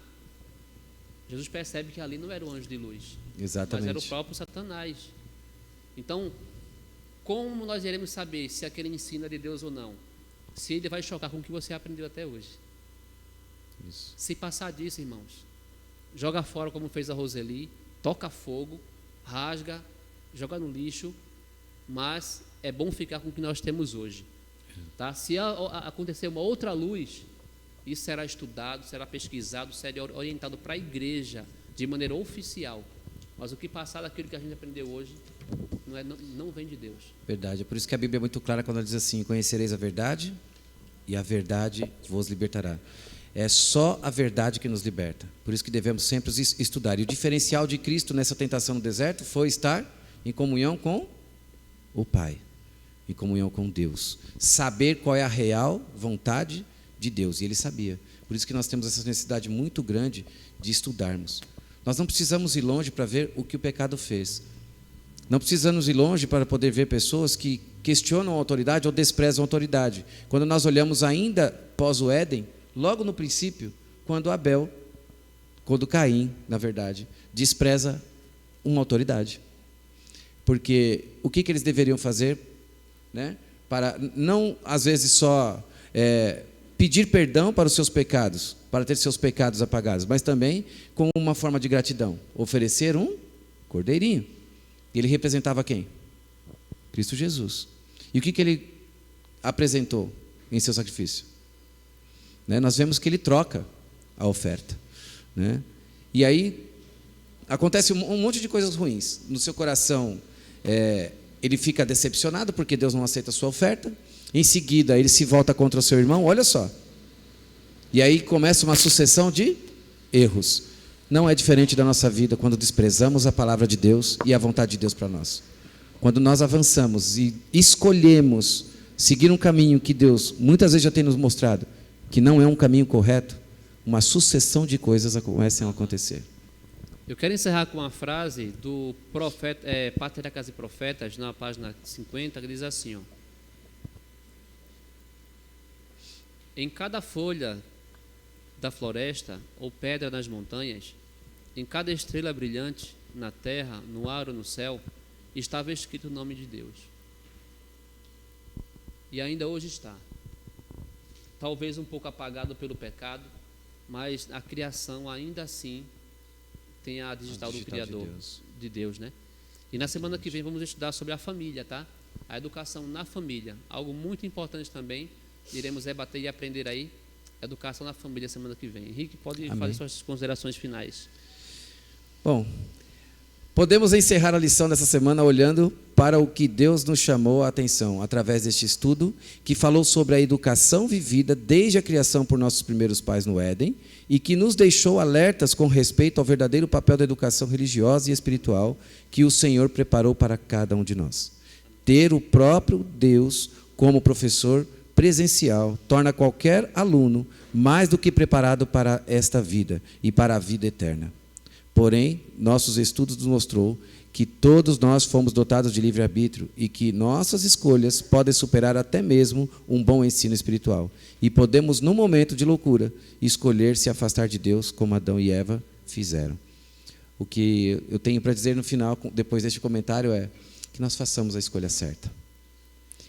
D: Jesus percebe que ali não era o anjo de luz.
E: Exatamente.
D: Mas era o próprio Satanás. Então, como nós iremos saber se aquele ensino é de Deus ou não? Se ele vai chocar com o que você aprendeu até hoje. Isso. Se passar disso, irmãos, joga fora como fez a Roseli, toca fogo, rasga, joga no lixo, mas é bom ficar com o que nós temos hoje. Tá? Se acontecer uma outra luz, isso será estudado, será pesquisado, será orientado para a igreja de maneira oficial. Mas o que passar daquilo que a gente aprendeu hoje não vem de Deus.
E: Verdade. É por isso que a Bíblia é muito clara quando ela diz assim: conhecereis a verdade e a verdade vos libertará. É só a verdade que nos liberta. Por isso que devemos sempre estudar. E o diferencial de Cristo nessa tentação no deserto foi estar em comunhão com o Pai, em comunhão com Deus. Saber qual é a real vontade de Deus. E ele sabia. Por isso que nós temos essa necessidade muito grande de estudarmos. Nós não precisamos ir longe para ver o que o pecado fez. Não precisamos ir longe para poder ver pessoas que questionam a autoridade ou desprezam a autoridade. Quando nós olhamos ainda pós o Éden, logo no princípio, quando Caim, na verdade, despreza uma autoridade. Porque o que eles deveriam fazer, né, para não, às vezes, só pedir perdão para os seus pecados, para ter seus pecados apagados, mas também com uma forma de gratidão, oferecer um cordeirinho. Ele representava quem? Cristo Jesus. E o que ele apresentou em seu sacrifício? Né? Nós vemos que ele troca a oferta. Né? E aí acontece um monte de coisas ruins. No seu coração, ele fica decepcionado porque Deus não aceita a sua oferta. Em seguida, ele se volta contra o seu irmão. Olha só. E aí começa uma sucessão de erros. Não é diferente da nossa vida quando desprezamos a palavra de Deus e a vontade de Deus para nós. Quando nós avançamos e escolhemos seguir um caminho que Deus muitas vezes já tem nos mostrado que não é um caminho correto, uma sucessão de coisas começam a acontecer.
D: Eu quero encerrar com uma frase do profeta, Patriarcas e Profetas, na página 50, que diz assim, ó: em cada folha da floresta ou pedra nas montanhas, em cada estrela brilhante na terra, no ar ou no céu, estava escrito o nome de Deus. E ainda hoje está. Talvez um pouco apagado pelo pecado, mas a criação ainda assim tem a digital do Criador, de Deus, né? E na semana que vem vamos estudar sobre a família, tá? A educação na família, algo muito importante também. Iremos debater e aprender aí. Educação na família semana que vem. Henrique, pode fazer suas considerações finais.
E: Bom, podemos encerrar a lição dessa semana olhando para o que Deus nos chamou a atenção através deste estudo que falou sobre a educação vivida desde a criação por nossos primeiros pais no Éden e que nos deixou alertas com respeito ao verdadeiro papel da educação religiosa e espiritual que o Senhor preparou para cada um de nós. Ter o próprio Deus como professor presencial torna qualquer aluno mais do que preparado para esta vida e para a vida eterna. Porém, nossos estudos nos mostrou que todos nós fomos dotados de livre-arbítrio e que nossas escolhas podem superar até mesmo um bom ensino espiritual. E podemos, num momento de loucura, escolher se afastar de Deus, como Adão e Eva fizeram. O que eu tenho para dizer no final, depois deste comentário, é que nós façamos a escolha certa.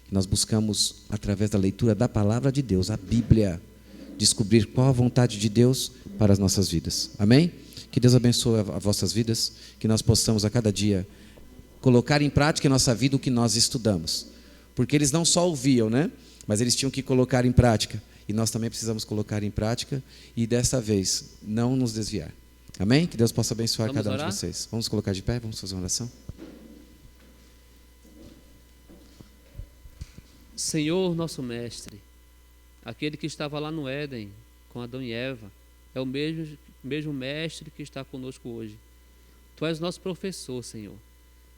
E: Que nós buscamos, através da leitura da palavra de Deus, a Bíblia, descobrir qual a vontade de Deus para as nossas vidas. Amém? Que Deus abençoe as vossas vidas, que nós possamos a cada dia colocar em prática em nossa vida o que nós estudamos. Porque eles não só ouviam, né? Mas eles tinham que colocar em prática. E nós também precisamos colocar em prática e desta vez não nos desviar. Amém? Que Deus possa abençoar
D: Vamos
E: cada um
D: orar?
E: de vocês. Vamos colocar de pé, vamos fazer uma oração.
D: Senhor, nosso mestre, aquele que estava lá no Éden com Adão e Eva, é o mesmo mestre que está conosco hoje. Tu és nosso professor, Senhor,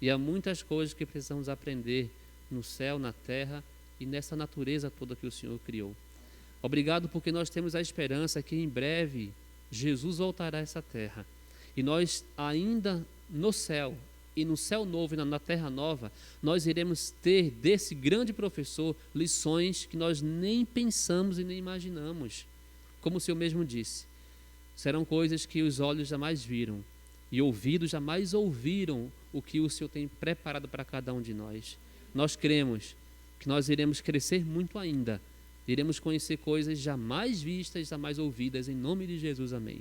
D: e há muitas coisas que precisamos aprender no céu, na terra e nessa natureza toda que o Senhor criou. Obrigado porque nós temos a esperança que em breve Jesus voltará a essa terra e nós ainda no céu e no céu novo e na terra nova, nós iremos ter desse grande professor lições que nós nem pensamos e nem imaginamos. Como o Senhor mesmo disse, serão coisas que os olhos jamais viram e ouvidos jamais ouviram o que o Senhor tem preparado para cada um de nós. Nós cremos que nós iremos crescer muito ainda, iremos conhecer coisas jamais vistas, jamais ouvidas, em nome de Jesus, amém.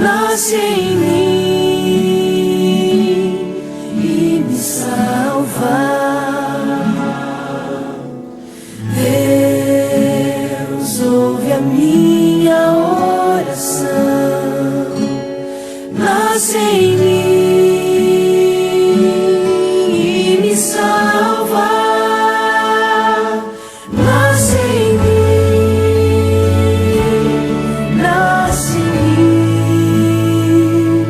I: nasce em mim e me salva. Deus ouve a minha oração, nasce em mim e me salva. Nasce em mim, nasce em mim,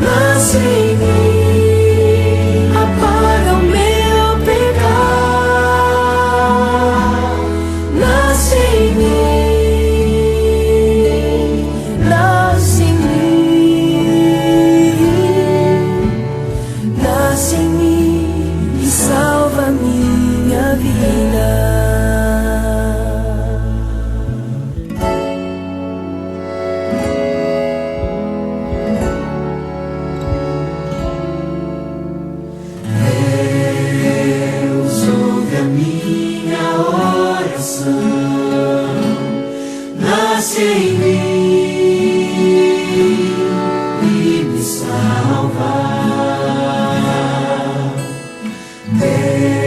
I: nasce em mim, apaga o meu pecado. Nasce em mim, nasce em mim, nasce em mim e salva a minha vida. Deus ouve a minha oração, nasce em mim e me salva.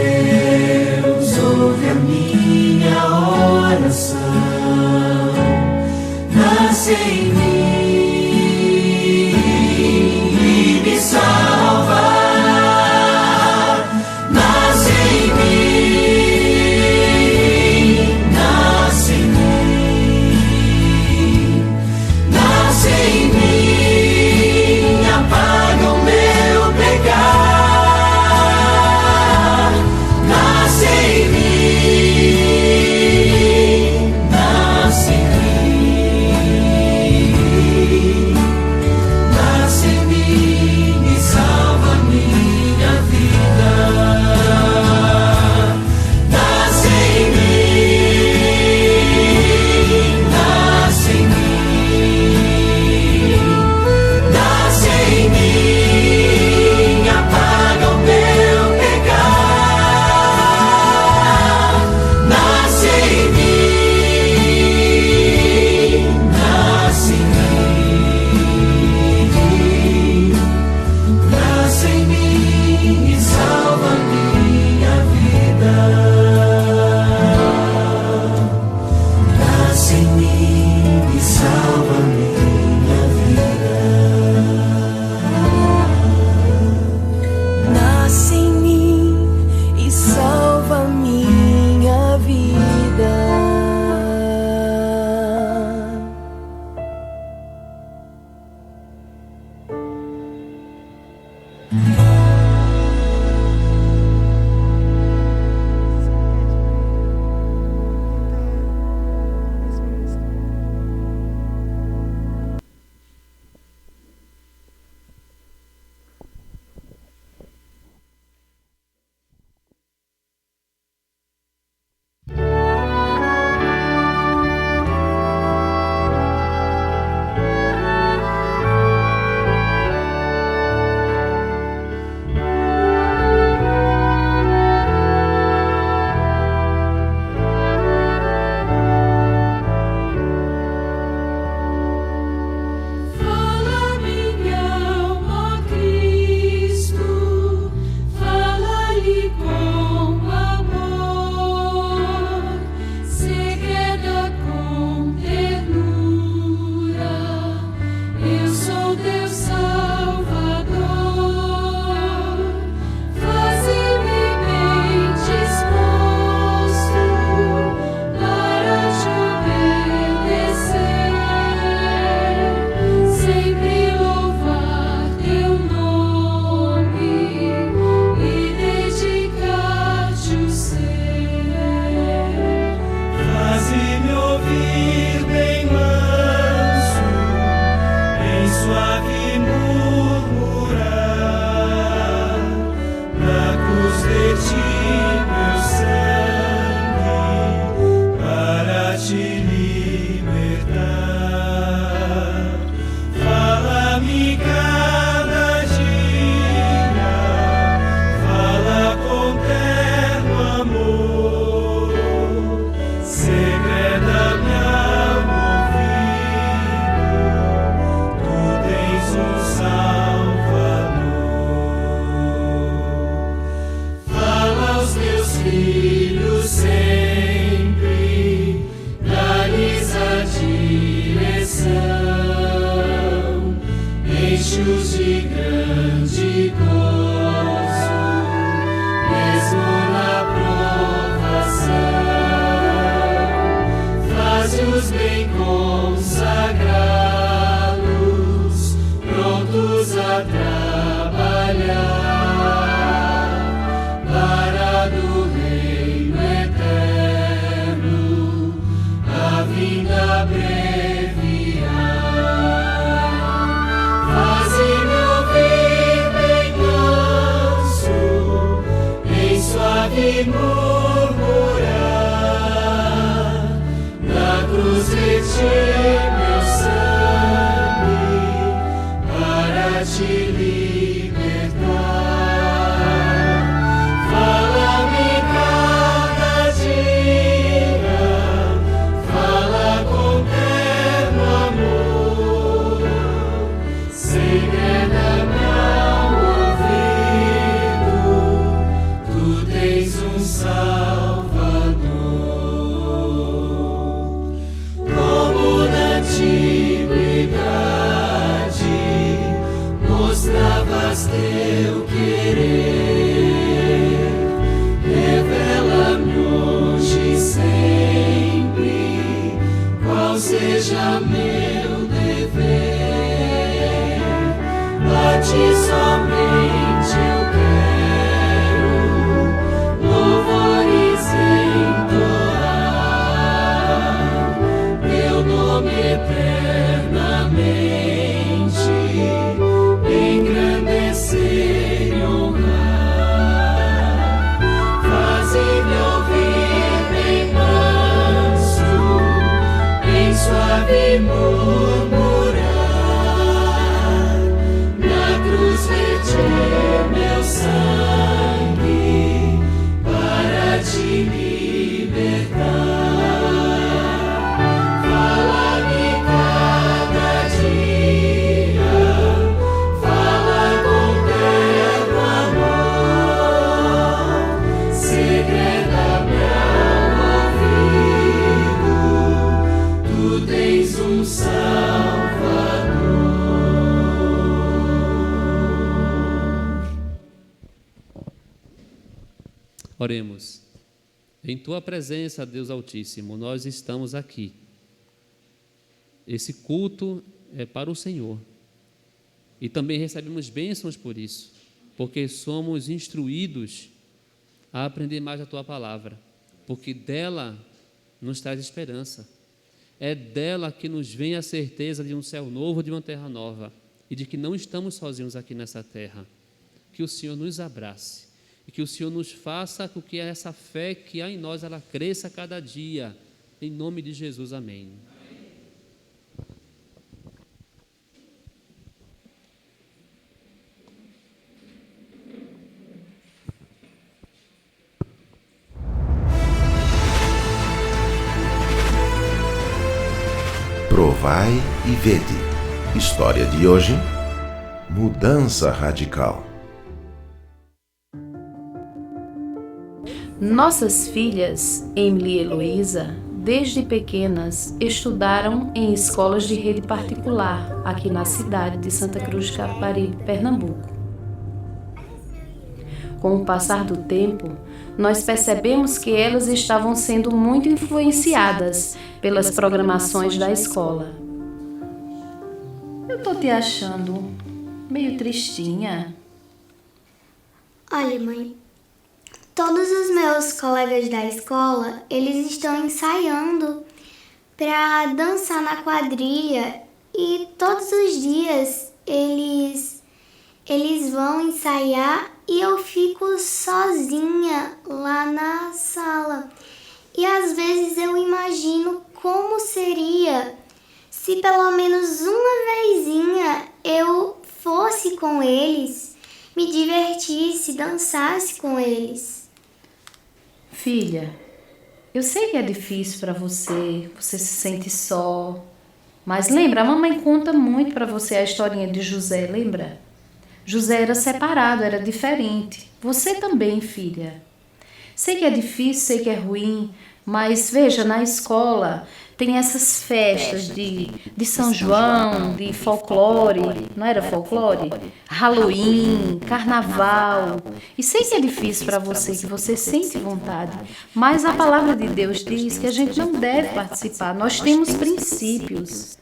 I: Deus ouve a minha oração, nasce em mim e me salva. Nasce em mim, nasce em mim, nasce em mim, apaga o meu pecado. Nasce em mim, nasce em mim, nasce em mim e salva a minha vida. Nasce em mim, nasce em mim, nasce em mim, apaga o meu pecado. Nasce em mim, nasce em mim, nasce em mim e salva a minha vida. Nasce em mim e salva a minha vida. Nasce em mim e salva a minha vida. eixos de grande gozo, mesmo na provação, faze-os bem consagrados, prontos a trabalhar para do reino eterno a vinda abreviar. Faze-me ouvir bem manso, em suave murmurar, na cruz verti meu sangue para te libertar. Fala-me cada dia, fala com terno amor, segreda-me ao ouvido, tu tens um Salvador. Como na antiguidade mostravas teu querer, revela-me hoje e sempre qual seja meu dever. A ti somente eu quero louvores entoar, teu nome eternamente engrandecer e honrar. Faze-me ouvir bem manso, em suave murmurar, na cruz verti meu sangue para te libertar. Fala-me cada dia, fala com terno amor, segreda-me ao ouvido, tu tens um Salvador.
D: Oremos. Em tua presença, Deus Altíssimo, nós estamos aqui. Esse culto é para o Senhor. E também recebemos bênçãos por isso, porque somos instruídos a aprender mais a tua palavra, porque dela nos traz esperança. É dela que nos vem a certeza de um céu novo, de uma terra nova, e de que não estamos sozinhos aqui nessa terra. Que o Senhor nos abrace e que o Senhor nos faça com que essa fé que há em nós, ela cresça a cada dia. Em nome de Jesus, amém.
J: Provai e vede. História de hoje: mudança radical.
K: Nossas filhas, Emily e Heloísa, desde pequenas, estudaram em escolas de rede particular, aqui na cidade de Santa Cruz de Capibaribe, Pernambuco. Com o passar do tempo, nós percebemos que elas estavam sendo muito influenciadas pelas programações da escola. Eu tô te achando meio tristinha.
L: Olha, mãe, todos os meus colegas da escola, eles estão ensaiando para dançar na quadrilha e todos os dias eles vão ensaiar e eu fico sozinha lá na sala. E às vezes eu imagino como seria se pelo menos uma vezinha eu fosse com eles, me divertisse, dançasse com eles.
K: Filha, eu sei que é difícil para você se sente só. Mas lembra, a mamãe conta muito para você a historinha de José, lembra? José era separado, era diferente. Você também, filha. Sei que é difícil, sei que é ruim, mas veja, na escola tem essas festas de São João, de folclore, não era folclore? Halloween, carnaval. E sei que é difícil para você, que você sente vontade, mas a palavra de Deus diz que a gente não deve participar, nós temos princípios.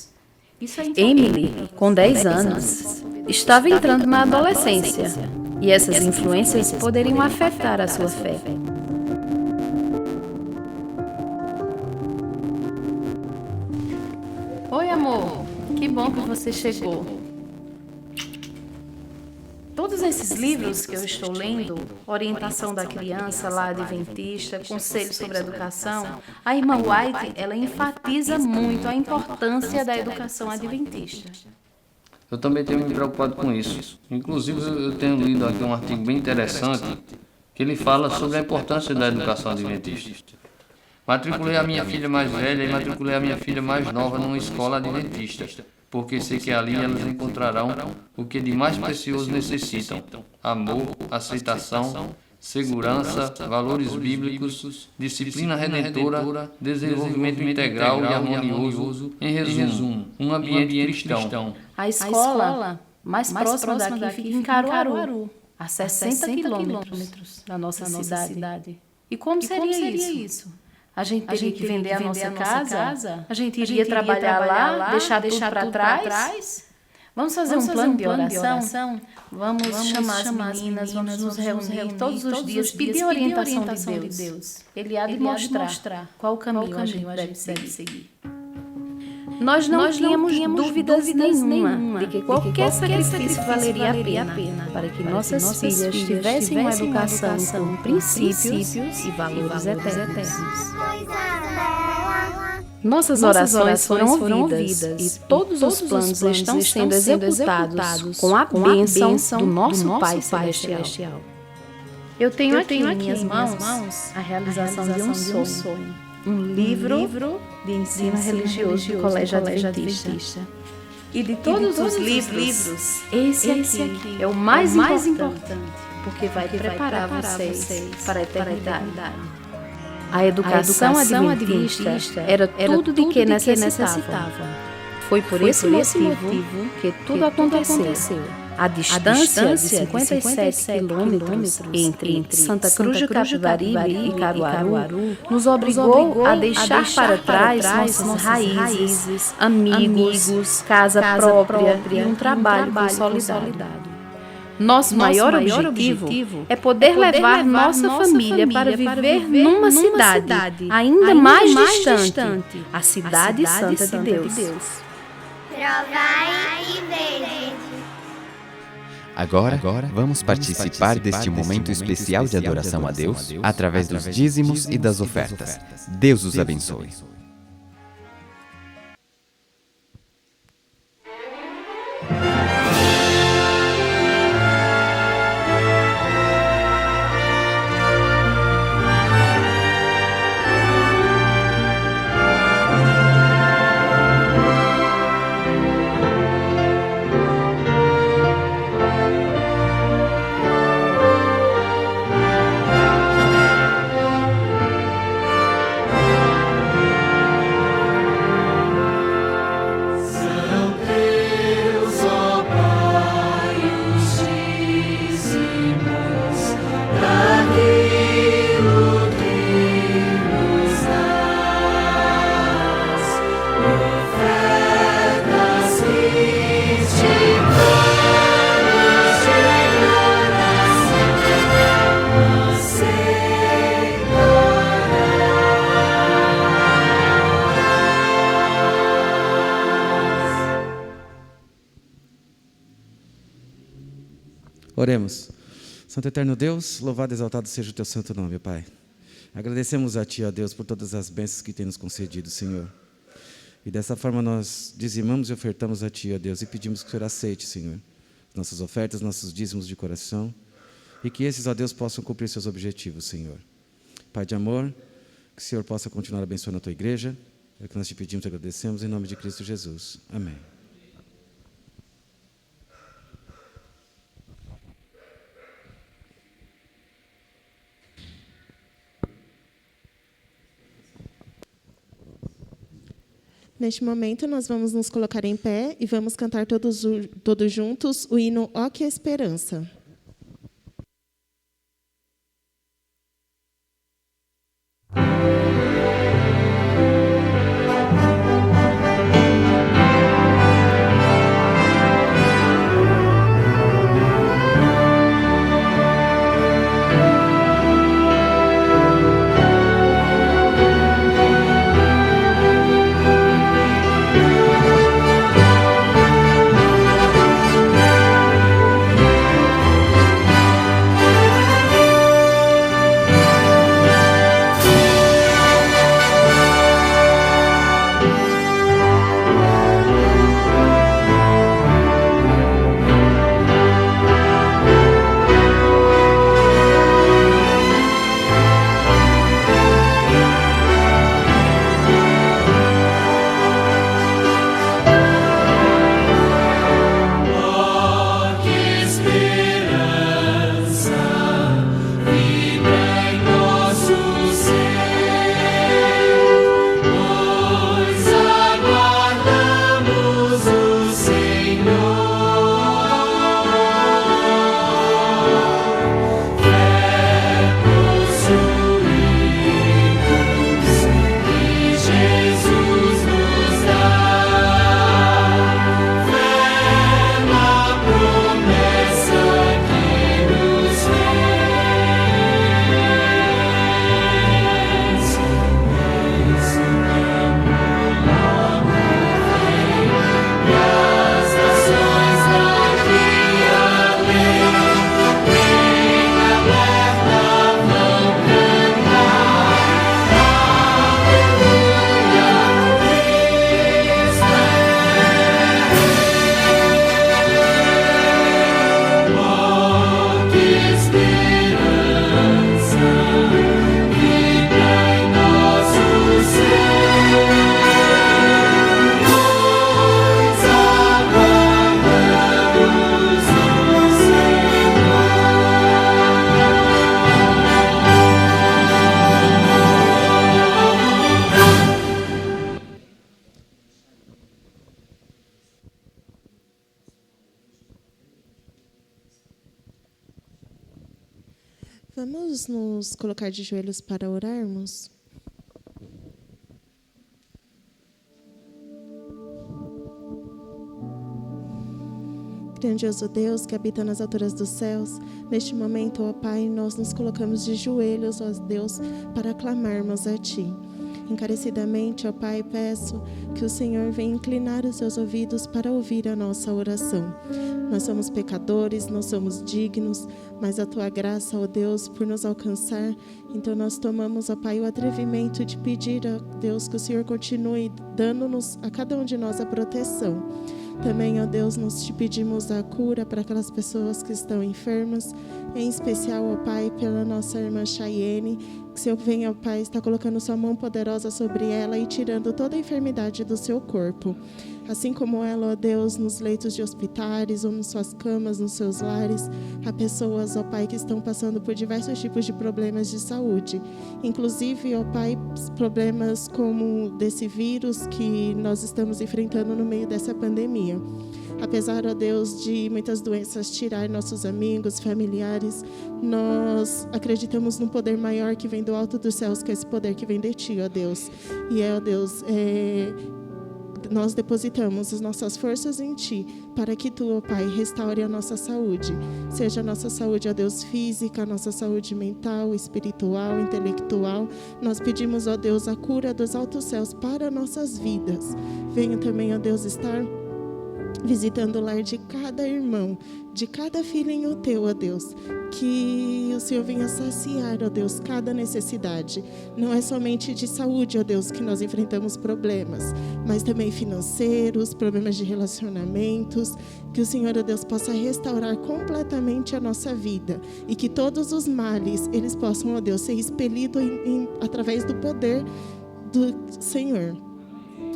K: Emily, com 10 anos, estava entrando na adolescência e essas influências poderiam afetar a sua fé. Oi, amor. Que bom que você chegou. Todos esses livros que eu estou lendo, Orientação da Criança, Lar Adventista, Conselhos sobre a Educação, a irmã White, ela enfatiza muito a importância da educação adventista.
M: Eu também tenho me preocupado com isso. Inclusive, eu tenho lido aqui um artigo bem interessante que ele fala sobre a importância da educação adventista. Matriculei a minha filha mais velha e matriculei a minha filha mais nova numa escola adventista, porque sei que ali elas encontrarão o que de mais precioso necessitam: amor, aceitação, segurança, valores bíblicos, disciplina redentora, desenvolvimento integral e harmonioso, em resumo, um ambiente cristão.
K: A escola mais próxima daqui fica em Caruaru, a 60 quilômetros da nossa cidade. E como seria isso? A gente teria que vender a nossa casa? A gente iria trabalhar lá, deixar tudo para trás? Vamos fazer um plano de oração? Vamos chamar as meninas, vamos nos reunir todos os dias, pedir orientação de Deus. Ele há de mostrar qual caminho a gente deve seguir. Nós não tínhamos dúvidas nenhuma de que qualquer sacrifício valeria a pena para que nossas filhas tivessem uma educação com princípios e valores eternos. Nossas orações foram ouvidas e todos os planos estão sendo executados com a bênção do nosso Pai Celestial. Eu tenho aqui em minhas mãos a realização de um sonho. Um livro de ensino religioso do Colégio Adventista. E de todos os livros, esse aqui é o mais importante, porque vai preparar vocês para a eternidade. A educação adventista era tudo de que necessitava. Foi por esse motivo que tudo aconteceu. A distância de 57 quilômetros entre Santa Cruz de Capibaribe e Caruaru nos obrigou a deixar para trás nossas raízes, amigos, casa própria e um trabalho consolidado. Nosso maior objetivo é poder levar nossa família para viver numa cidade ainda mais distante, a Cidade Santa de Deus.
L: Provai e vede.
N: Agora, vamos participar deste momento especial de adoração a Deus através dos dízimos e das ofertas. Deus os abençoe.
E: Oremos. Santo Eterno Deus, louvado e exaltado seja o Teu santo nome, Pai. Agradecemos a Ti, ó Deus, por todas as bênçãos que tem nos concedido, Senhor. E dessa forma nós dizimamos e ofertamos a Ti, ó Deus, e pedimos que o Senhor aceite, Senhor, nossas ofertas, nossos dízimos de coração, e que esses, ó Deus, possam cumprir seus objetivos, Senhor. Pai de amor, que o Senhor possa continuar abençoando a Tua igreja, é o que nós te pedimos e agradecemos, em nome de Cristo Jesus. Amém.
G: Neste momento, nós vamos nos colocar em pé e vamos cantar todos juntos o hino Ó que Esperança. Vamos nos colocar de joelhos para orarmos? Grandioso Deus que habita nas alturas dos céus, neste momento, ó Pai, nós nos colocamos de joelhos, ó Deus, para clamarmos a Ti. Encarecidamente, ó Pai, peço que o Senhor venha inclinar os seus ouvidos para ouvir a nossa oração. Nós somos pecadores, não somos dignos, mas a Tua graça, ó Deus, por nos alcançar, então nós tomamos, ó Pai, o atrevimento de pedir a Deus que o Senhor continue dando-nos a cada um de nós a proteção. Também, ó Deus, nós te pedimos a cura para aquelas pessoas que estão enfermas, em especial, ó Pai, pela nossa irmã Chayene, que o Senhor venha, ó Pai, está colocando sua mão poderosa sobre ela e tirando toda a enfermidade do seu corpo. Assim como ela, ó Deus, nos leitos de hospitais ou nas suas camas, nos seus lares, há pessoas, ó Pai, que estão passando por diversos tipos de problemas de saúde. Inclusive, ó Pai, problemas como desse vírus que nós estamos enfrentando no meio dessa pandemia. Apesar, ó Deus, de muitas doenças tirar nossos amigos, familiares, nós acreditamos num poder maior que vem do alto dos céus, que é esse poder que vem de Ti, ó Deus. E ó Deus, nós depositamos as nossas forças em Ti, para que Tu, ó Pai, restaure a nossa saúde. Seja a nossa saúde, ó Deus, física, a nossa saúde mental, espiritual, intelectual. Nós pedimos, ó Deus, a cura dos altos céus para nossas vidas. Venha também, ó Deus, estar visitando o lar de cada irmão, de cada filhinho Teu, ó Deus, que o Senhor venha saciar, ó Deus, cada necessidade. Não é somente de saúde, ó Deus, que nós enfrentamos problemas, mas também financeiros, problemas de relacionamentos, que o Senhor, ó Deus, possa restaurar completamente a nossa vida e que todos os males, eles possam, ó Deus, ser expelidos através do poder do Senhor.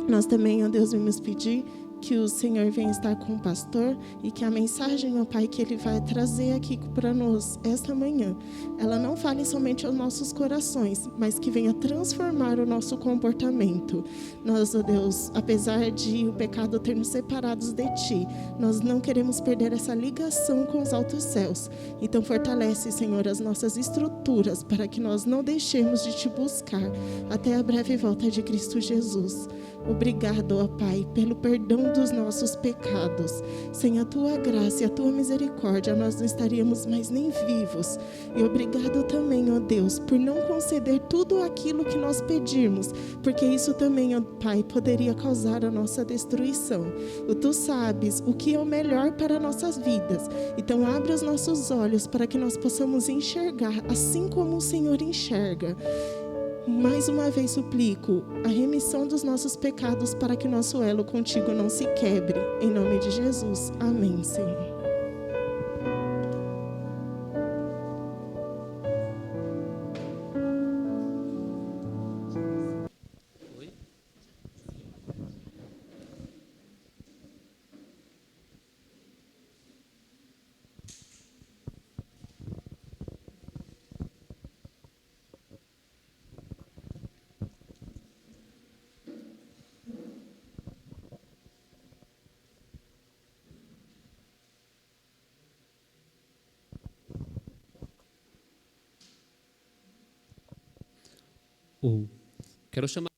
G: Nós também, ó Deus, vamos pedir que o Senhor venha estar com o pastor e que a mensagem, ó Pai, que Ele vai trazer aqui para nós esta manhã, ela não fale somente aos nossos corações, mas que venha transformar o nosso comportamento. Nós, ó Deus, apesar de o pecado ter nos separados de Ti, nós não queremos perder essa ligação com os altos céus. Então fortalece, Senhor, as nossas estruturas para que nós não deixemos de Te buscar até a breve volta de Cristo Jesus. Obrigado, ó Pai, pelo perdão dos nossos pecados. Sem a Tua graça e a Tua misericórdia, nós não estaríamos mais nem vivos. E obrigado também, ó Deus, por não conceder tudo aquilo que nós pedimos, porque isso também, ó Pai, poderia causar a nossa destruição. Tu sabes o que é o melhor para nossas vidas. Então abre os nossos olhos para que nós possamos enxergar assim como o Senhor enxerga. Mais uma vez suplico a remissão dos nossos pecados para que nosso elo contigo não se quebre. Em nome de Jesus. Amém, Senhor.
D: Quero chamar.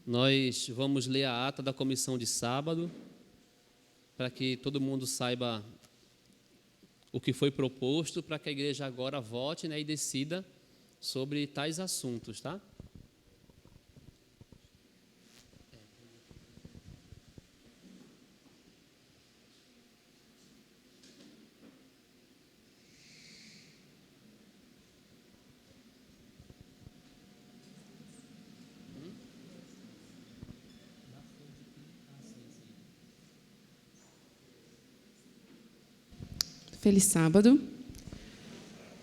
D: Nós vamos ler a ata da comissão de sábado, para que todo mundo saiba o que foi proposto, para que a igreja agora vote, né, e decida sobre tais assuntos, tá?
F: Feliz sábado.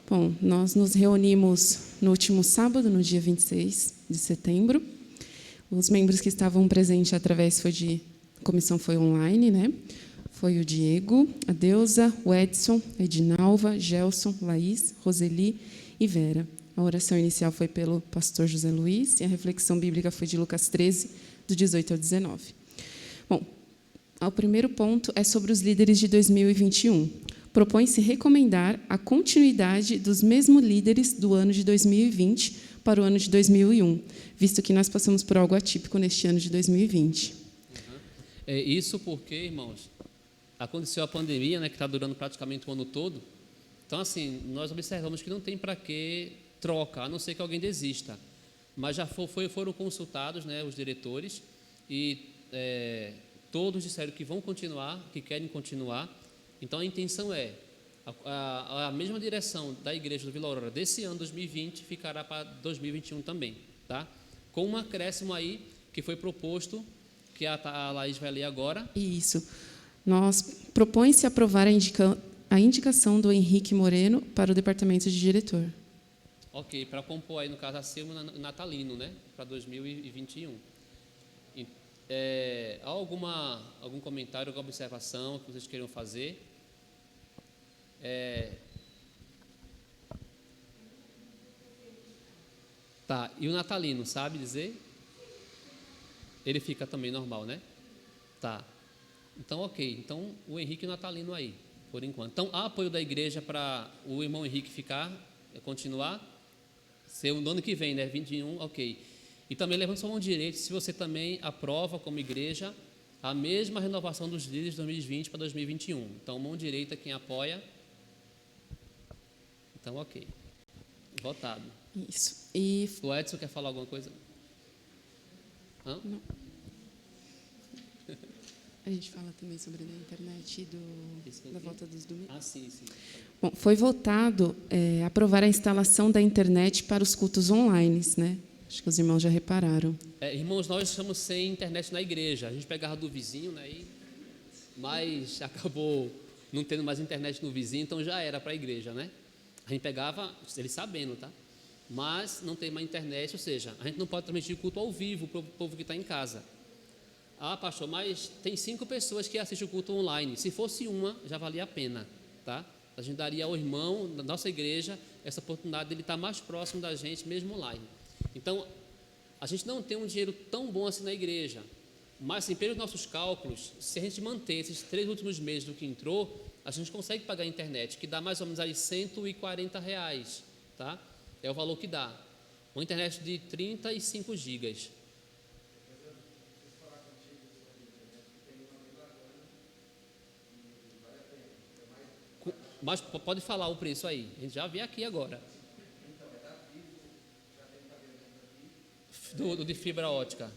F: Bom, nós nos reunimos no último sábado, no dia 26 de setembro. Os membros que estavam presentes através a comissão foi online, né? Foi o Diego, a Deusa, o Edson, a Edinalva, Gelson, Laís, Roseli e Vera. A oração inicial foi pelo pastor José Luiz e a reflexão bíblica foi de Lucas 13, do 18 ao 19. Bom, o primeiro ponto é sobre os líderes de 2021. Propõe-se recomendar a continuidade dos mesmos líderes do ano de 2020 para o ano de 2001, visto que nós passamos por algo atípico neste ano de 2020.
D: É isso porque, irmãos, aconteceu a pandemia, né, que está durando praticamente o ano todo. Então, assim, nós observamos que não tem para que troca, a não ser que alguém desista. Mas já foram consultados, né, os diretores e todos disseram que vão continuar, que querem continuar. Então, a intenção é, a mesma direção da Igreja do Vila Aurora desse ano, 2020, ficará para 2021 também, tá? Com um acréscimo aí, que foi proposto, que a Laís vai ler agora.
F: Isso. Nós propõe-se aprovar a indicação do Henrique Moreno para o departamento de diretor.
D: Ok, para compor aí, no caso, a Selma Natalino, né? Para 2021. Há algum comentário, alguma observação que vocês queiram fazer? Tá, e o Natalino, sabe dizer? Ele fica também normal, né? Tá. Então, ok. Então, o Henrique e o Natalino aí, por enquanto. Então, há apoio da igreja para o irmão Henrique continuar? Ser no ano que vem, né? 21, ok. E também levando sua mão direita, se você também aprova como igreja a mesma renovação dos líderes de 2020 para 2021. Então, mão direita, quem apoia. Então, ok. Votado.
F: Isso. E
D: o Edson quer falar alguma coisa? Hã?
F: Não. A gente fala também sobre a internet e da volta dos domingos.
D: Ah, sim.
F: Bom, foi votado aprovar a instalação da internet para os cultos online, né? Acho que os irmãos já repararam.
D: Irmãos, nós estamos sem internet na igreja. A gente pegava do vizinho, né? Mas acabou não tendo mais internet no vizinho, então já era para a igreja, né? A gente pegava, ele sabendo, tá? Mas não tem mais internet, ou seja, a gente não pode transmitir culto ao vivo para o povo que está em casa. Ah, pastor, mas tem 5 pessoas que assistem o culto online. Se fosse uma, já valia a pena, tá? A gente daria ao irmão da nossa igreja essa oportunidade de ele estar mais próximo da gente, mesmo online. Então, a gente não tem um dinheiro tão bom assim na igreja, mas assim, pelos nossos cálculos, se a gente manter esses 3 últimos meses do que entrou, a gente consegue pagar a internet, que dá mais ou menos aí R$140, tá? É o valor que dá. Uma internet de 35 gigas. Mas pode falar o preço aí, a gente já vê aqui agora. Do de fibra ótica.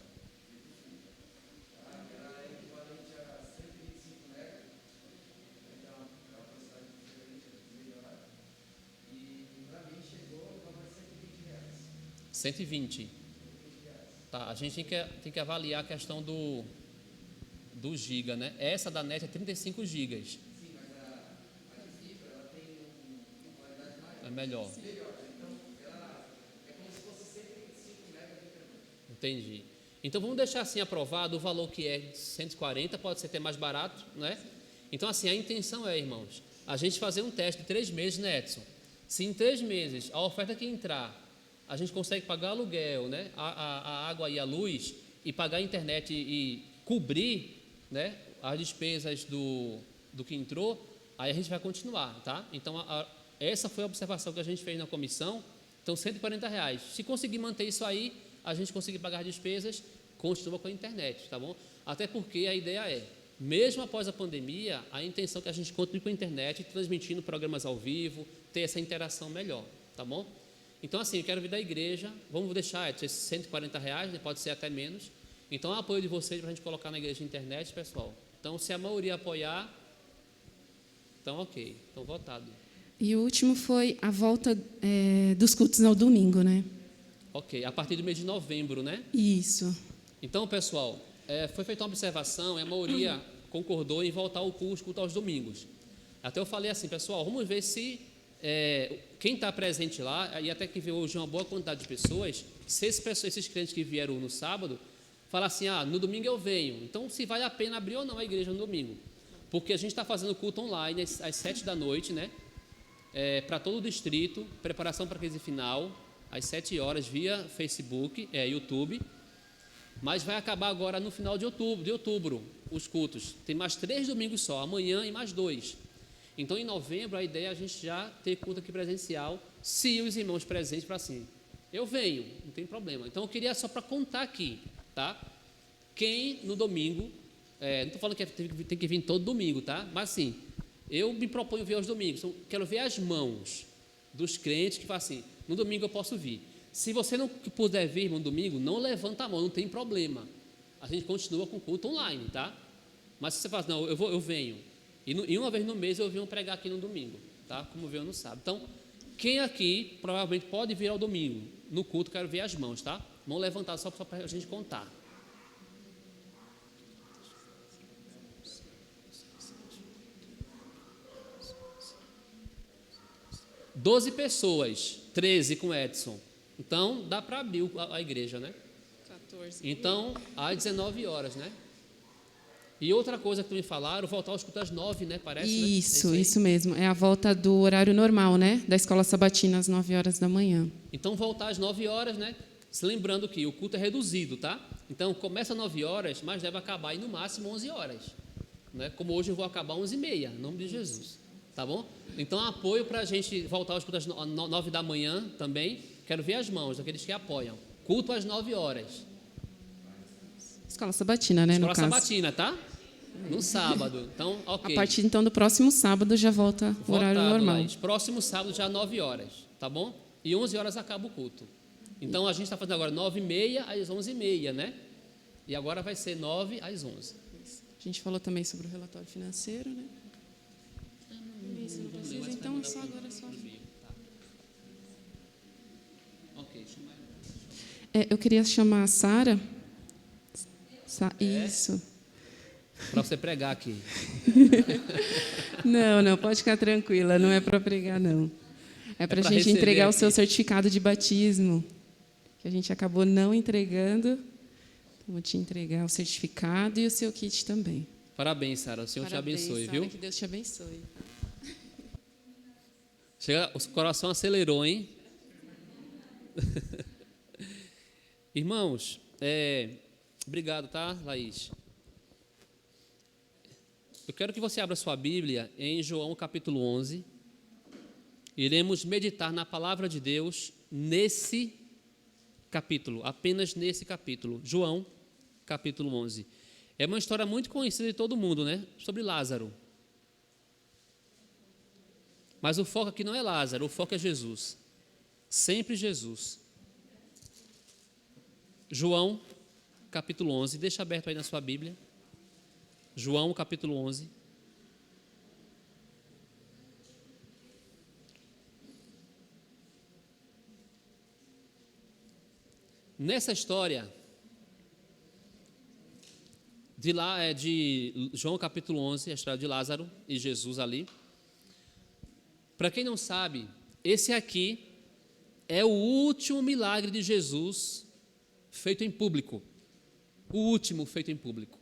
D: R$120. Tá, a gente tem que avaliar a questão do giga, né? Essa da net é 35 gigas. É melhor. Entendi. Então vamos deixar assim aprovado o valor que é 140, pode ser até mais barato, né? Então assim, a intenção é, irmãos, a gente fazer um teste de 3 meses, né, Edson? Se em 3 meses a oferta que entrar, a gente consegue pagar aluguel, né? A água e a luz, e pagar a internet e cobrir, né, as despesas do que entrou, aí a gente vai continuar, tá? Então essa foi a observação que a gente fez na comissão. Então, R$140. Se conseguir manter isso aí, a gente conseguir pagar as despesas, continua com a internet, tá bom? Até porque a ideia é, mesmo após a pandemia, a intenção é que a gente continue com a internet, transmitindo programas ao vivo, ter essa interação melhor, tá bom? Então, assim, eu quero vir da igreja, vamos deixar esses R$140, né? Pode ser até menos. Então, o apoio de vocês para a gente colocar na igreja de internet, pessoal. Então, se a maioria apoiar, então ok, então votado.
F: E o último foi a volta dos cultos ao domingo, né?
D: Ok, a partir do mês de novembro, né?
F: Isso.
D: Então, pessoal, foi feita uma observação e a maioria concordou em voltar o culto aos domingos. Até eu falei assim, pessoal, vamos ver se quem está presente lá, e até que veio hoje uma boa quantidade de pessoas, se esses crentes que vieram no sábado, falar assim, no domingo eu venho. Então, se vale a pena abrir ou não a igreja no domingo. Porque a gente está fazendo culto online às 7 da noite, né? Para todo o distrito, preparação para a crise final, às 7 horas, via Facebook, YouTube, mas vai acabar agora no final de outubro, os cultos. Tem mais 3 domingos só, amanhã e mais 2. Então, em novembro, a ideia é a gente já ter culto aqui presencial, se os irmãos presentes para assim, eu venho, não tem problema. Então, eu queria só para contar aqui, tá? Quem no domingo, não estou falando que tem que vir todo domingo, tá? Mas assim, eu me proponho vir aos domingos, então quero ver as mãos dos crentes que falam assim, no domingo eu posso vir. Se você não puder vir no domingo, não levanta a mão, não tem problema. A gente continua com culto online, tá? Mas se você fala, não, eu venho. E uma vez no mês eu venho pregar aqui no domingo, tá? Como veio no sábado. Então, quem aqui provavelmente pode vir ao domingo, no culto, quero ver as mãos, tá? Mão levantada só para a gente contar. Doze pessoas, 13 com Edson. Então, dá para abrir a igreja, né?
F: 14.
D: Então, às 19 horas, né? E outra coisa que me falaram, voltar aos cultos às 9, né? Parece,
F: isso,
D: né?
F: isso mesmo. É a volta do horário normal, né? Da escola sabatina, às 9 horas da manhã.
D: Então, voltar às 9 horas, né? Se lembrando que o culto é reduzido, tá? Então, começa às 9 horas, mas deve acabar aí no máximo 11 horas. Né? Como hoje eu vou acabar às 11h30, em nome de Jesus. Tá bom? Então, apoio para a gente voltar aos cultos às 9 da manhã também. Quero ver as mãos daqueles que apoiam. Culto às 9 horas.
F: Escola sabatina, né?
D: Escola
F: no caso.
D: sabatina, tá? No sábado. Então, ok.
F: A partir, então, do próximo sábado já volta o horário normal.
D: Laís. Próximo sábado já às 9 horas, tá bom? E 11 horas acaba o culto. Então, a gente está fazendo agora 9h30 às 11h30, né? E agora vai ser 9 às 11.
F: A gente falou também sobre o relatório financeiro, né? Isso, não precisa, então, só agora só.
D: Ok.
F: Eu queria chamar a Sara. Isso.
D: Para você pregar aqui.
F: Não, pode ficar tranquila, não é para pregar, não. É para a gente entregar aqui o seu certificado de batismo, que a gente acabou não entregando. Vou te entregar o certificado e o seu kit também.
D: Parabéns, Sara. O Senhor
F: Parabéns,
D: te abençoe,
F: Sara,
D: viu?
F: Que Deus te abençoe.
D: Chega, o coração acelerou, hein? Irmãos, obrigado, tá, Laís? Eu quero que você abra sua Bíblia em João capítulo 11. Iremos meditar na palavra de Deus nesse capítulo, apenas nesse capítulo. João capítulo 11. É uma história muito conhecida de todo mundo, né? Sobre Lázaro. Mas o foco aqui não é Lázaro, o foco é Jesus. Sempre Jesus. João, capítulo 11. Deixa aberto aí na sua Bíblia. João, capítulo 11. Nessa história de João, capítulo 11, a história de Lázaro e Jesus ali. Para quem não sabe, esse aqui é o último milagre de Jesus feito em público. O último feito em público.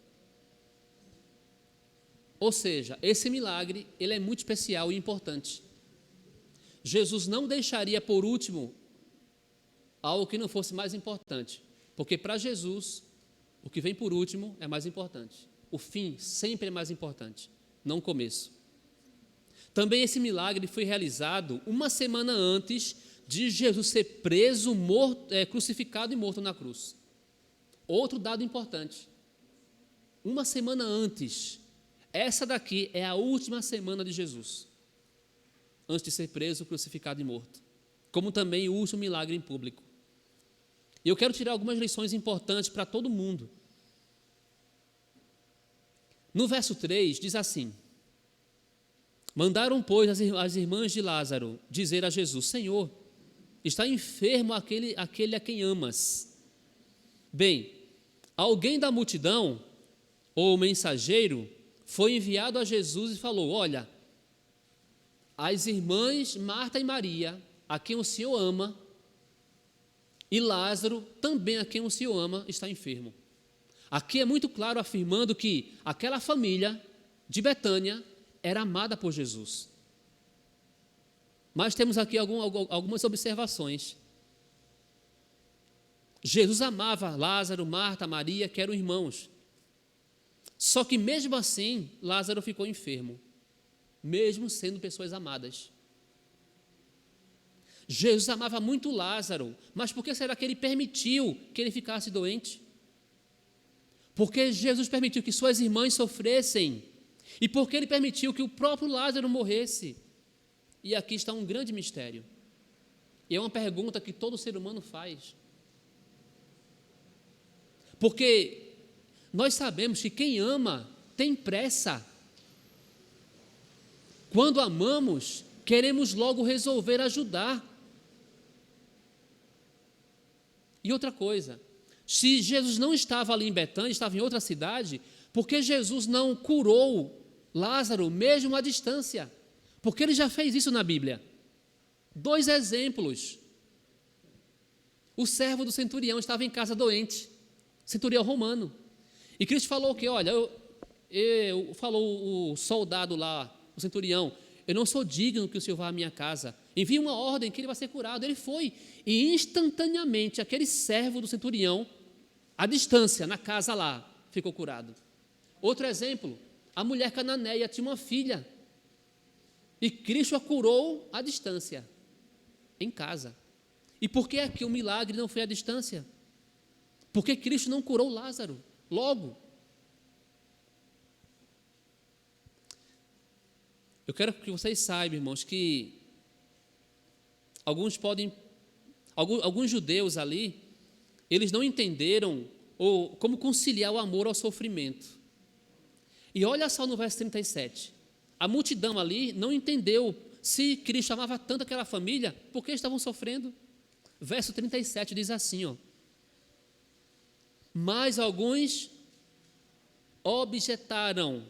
D: Ou seja, esse milagre, ele é muito especial e importante. Jesus não deixaria por último algo que não fosse mais importante. Porque para Jesus, o que vem por último é mais importante. O fim sempre é mais importante, não o começo. Também esse milagre foi realizado uma semana antes de Jesus ser preso, crucificado e morto na cruz. Outro dado importante. Uma semana antes. Essa daqui é a última semana de Jesus. Antes de ser preso, crucificado e morto. Como também o último milagre em público. E eu quero tirar algumas lições importantes para todo mundo. No verso 3 diz assim: mandaram, pois, as irmãs de Lázaro dizer a Jesus: Senhor, está enfermo aquele a quem amas. Bem, alguém da multidão, ou o mensageiro, foi enviado a Jesus e falou: olha, as irmãs Marta e Maria, a quem o Senhor ama, e Lázaro, também a quem o Senhor ama, está enfermo. Aqui é muito claro afirmando que aquela família de Betânia era amada por Jesus. Mas temos aqui algumas observações. Jesus amava Lázaro, Marta, Maria, que eram irmãos. Só que mesmo assim, Lázaro ficou enfermo, mesmo sendo pessoas amadas. Jesus amava muito Lázaro, mas por que será que ele permitiu que ele ficasse doente? Porque Jesus permitiu que suas irmãs sofressem, e porque ele permitiu que o próprio Lázaro morresse. E aqui está um grande mistério. E é uma pergunta que todo ser humano faz. Porque nós sabemos que quem ama tem pressa. Quando amamos, queremos logo resolver ajudar. E outra coisa, se Jesus não estava ali em Betânia, estava em outra cidade, por que Jesus não curou Lázaro mesmo à distância? Porque ele já fez isso na Bíblia. 2 exemplos. O servo do centurião estava em casa doente, centurião romano. E Cristo falou que, olha, falou o soldado lá, o centurião: eu não sou digno que o Senhor vá à minha casa. Envie uma ordem que ele vai ser curado. Ele foi. E instantaneamente aquele servo do centurião, à distância, na casa lá, ficou curado. Outro exemplo, a mulher cananeia tinha uma filha. E Cristo a curou à distância, em casa. E por que aqui o milagre não foi à distância? Porque Cristo não curou Lázaro logo. Eu quero que vocês saibam, irmãos, que alguns judeus ali, eles não entenderam como conciliar o amor ao sofrimento. E olha só no verso 37. A multidão ali não entendeu se Cristo amava tanto aquela família, por que estavam sofrendo. Verso 37 diz assim, ó: mas alguns objetaram: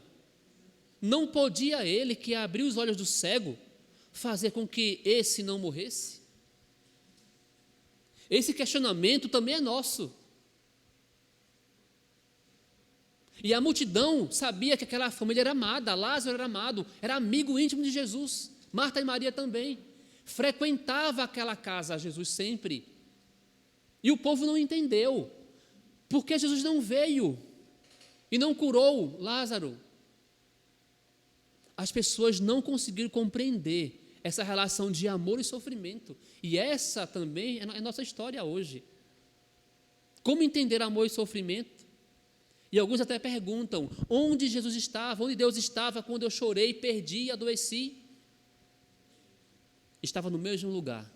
D: não podia ele, que abriu os olhos do cego, fazer com que esse não morresse? Esse questionamento também é nosso. E a multidão sabia que aquela família era amada, Lázaro era amado, era amigo íntimo de Jesus. Marta e Maria também. Frequentava aquela casa Jesus sempre. E o povo não entendeu. Porque Jesus não veio e não curou Lázaro. As pessoas não conseguiram compreender essa relação de amor e sofrimento. E essa também é a nossa história hoje. Como entender amor e sofrimento? E alguns até perguntam, onde Jesus estava, onde Deus estava quando eu chorei, perdi e adoeci? Estava no mesmo lugar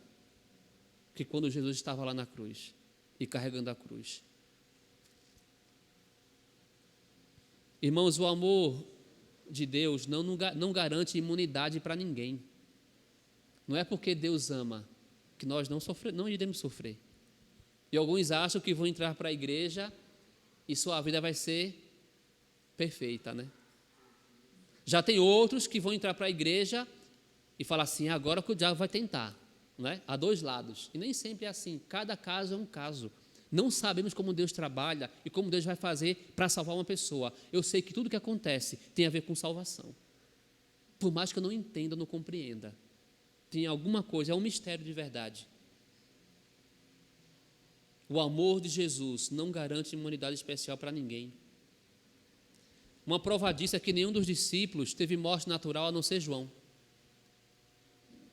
D: que quando Jesus estava lá na cruz e carregando a cruz. Irmãos, o amor de Deus não garante imunidade para ninguém. Não é porque Deus ama que nós não iremos sofrer. E alguns acham que vão entrar para a igreja e sua vida vai ser perfeita, né? Já tem outros que vão entrar para a igreja e falar assim, agora que o diabo vai tentar, né? Há dois lados. E nem sempre é assim, cada caso é um caso. Não sabemos como Deus trabalha e como Deus vai fazer para salvar uma pessoa. Eu sei que tudo que acontece tem a ver com salvação. Por mais que eu não entenda, não compreenda. Tem alguma coisa, é um mistério de verdade. O amor de Jesus não garante imunidade especial para ninguém. Uma prova disso é que nenhum dos discípulos teve morte natural a não ser João.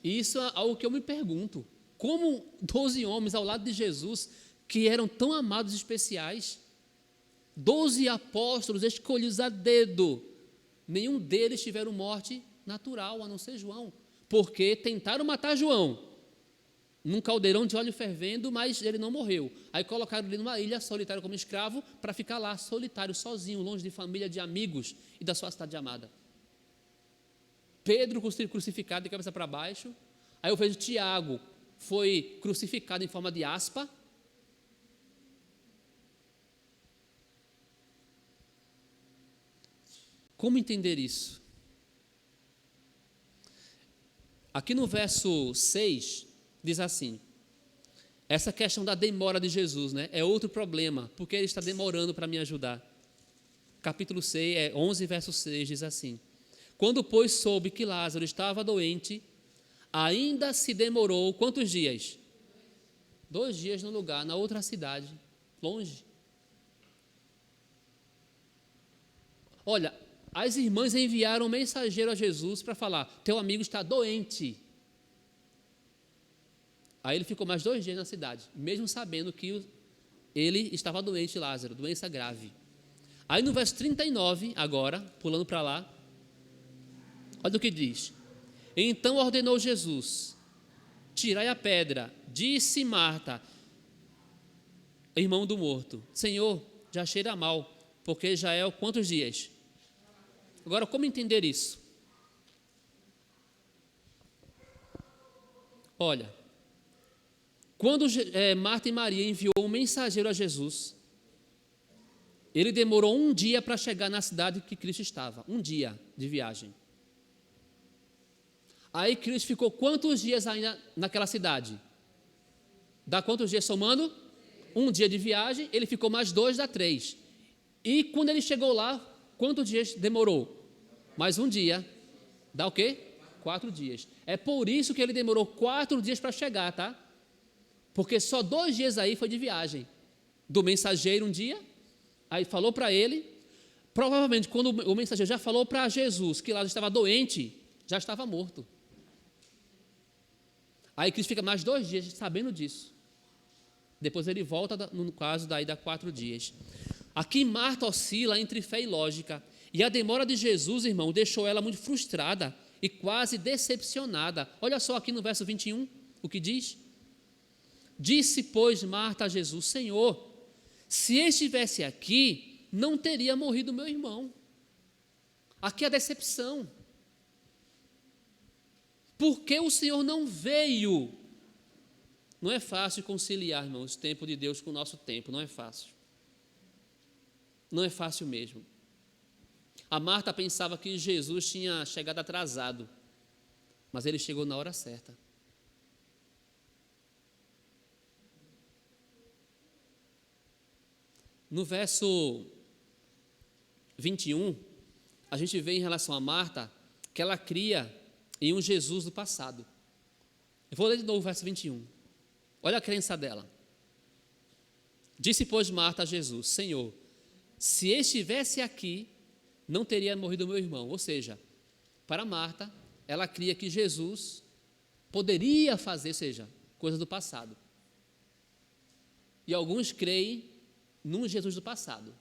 D: E isso é algo que eu me pergunto. Como 12 homens ao lado de Jesus, que eram tão amados e especiais, 12 apóstolos escolhidos a dedo, nenhum deles tiveram morte natural a não ser João. Porque tentaram matar João num caldeirão de óleo fervendo, mas ele não morreu. Aí colocaram ele numa ilha solitária como escravo para ficar lá solitário, sozinho, longe de família, de amigos e da sua cidade amada. Pedro crucificado de cabeça para baixo. Aí eu vejo Tiago foi crucificado em forma de aspa. Como entender isso? Aqui no verso 6, diz assim, essa questão da demora de Jesus, né, é outro problema, porque ele está demorando para me ajudar. Capítulo 6, 11, verso 6, diz assim, quando, pois, soube que Lázaro estava doente, ainda se demorou, quantos dias? 2 dias no lugar, na outra cidade, longe. Olha, as irmãs enviaram um mensageiro a Jesus para falar, teu amigo está doente. Aí ele ficou mais 2 dias na cidade, mesmo sabendo que ele estava doente, Lázaro, doença grave. Aí no verso 39, agora, pulando para lá, olha o que diz. Então ordenou Jesus, tirai a pedra. Disse Marta, irmão do morto, Senhor, já cheira mal, porque já é quantos dias? Agora, como entender isso? Olha, quando Marta e Maria enviou um mensageiro a Jesus, ele demorou 1 dia para chegar na cidade que Cristo estava, 1 dia de viagem. Aí Cristo ficou quantos dias ainda naquela cidade? Dá quantos dias somando? 1 dia de viagem, ele ficou mais 2, dá 3. E quando ele chegou lá, quantos dias demorou? Mais 1 dia, dá o quê? 4 dias. É por isso que ele demorou 4 dias para chegar, tá? Porque só 2 dias aí foi de viagem. Do mensageiro 1 dia, aí falou para ele, provavelmente quando o mensageiro já falou para Jesus que Lázaro estava doente, já estava morto. Aí Cristo fica mais 2 dias sabendo disso. Depois ele volta, no caso, daí dá 4 dias. Aqui Marta oscila entre fé e lógica. E a demora de Jesus, irmão, deixou ela muito frustrada e quase decepcionada. Olha só aqui no verso 21, o que diz. Disse, pois, Marta a Jesus, Senhor, se estivesse aqui, não teria morrido meu irmão. Aqui a decepção. Por que o Senhor não veio? Não é fácil conciliar, irmãos, o tempo de Deus com o nosso tempo, não é fácil. Não é fácil mesmo. A Marta pensava que Jesus tinha chegado atrasado, mas ele chegou na hora certa. No verso 21, a gente vê em relação a Marta que ela cria em um Jesus do passado. Eu vou ler de novo o verso 21. Olha a crença dela. Disse, pois, Marta a Jesus: Senhor, se estivesse aqui, não teria morrido meu irmão. Ou seja, para Marta, ela cria que Jesus poderia fazer, ou seja, coisas do passado. E alguns creem num Jesus do passado.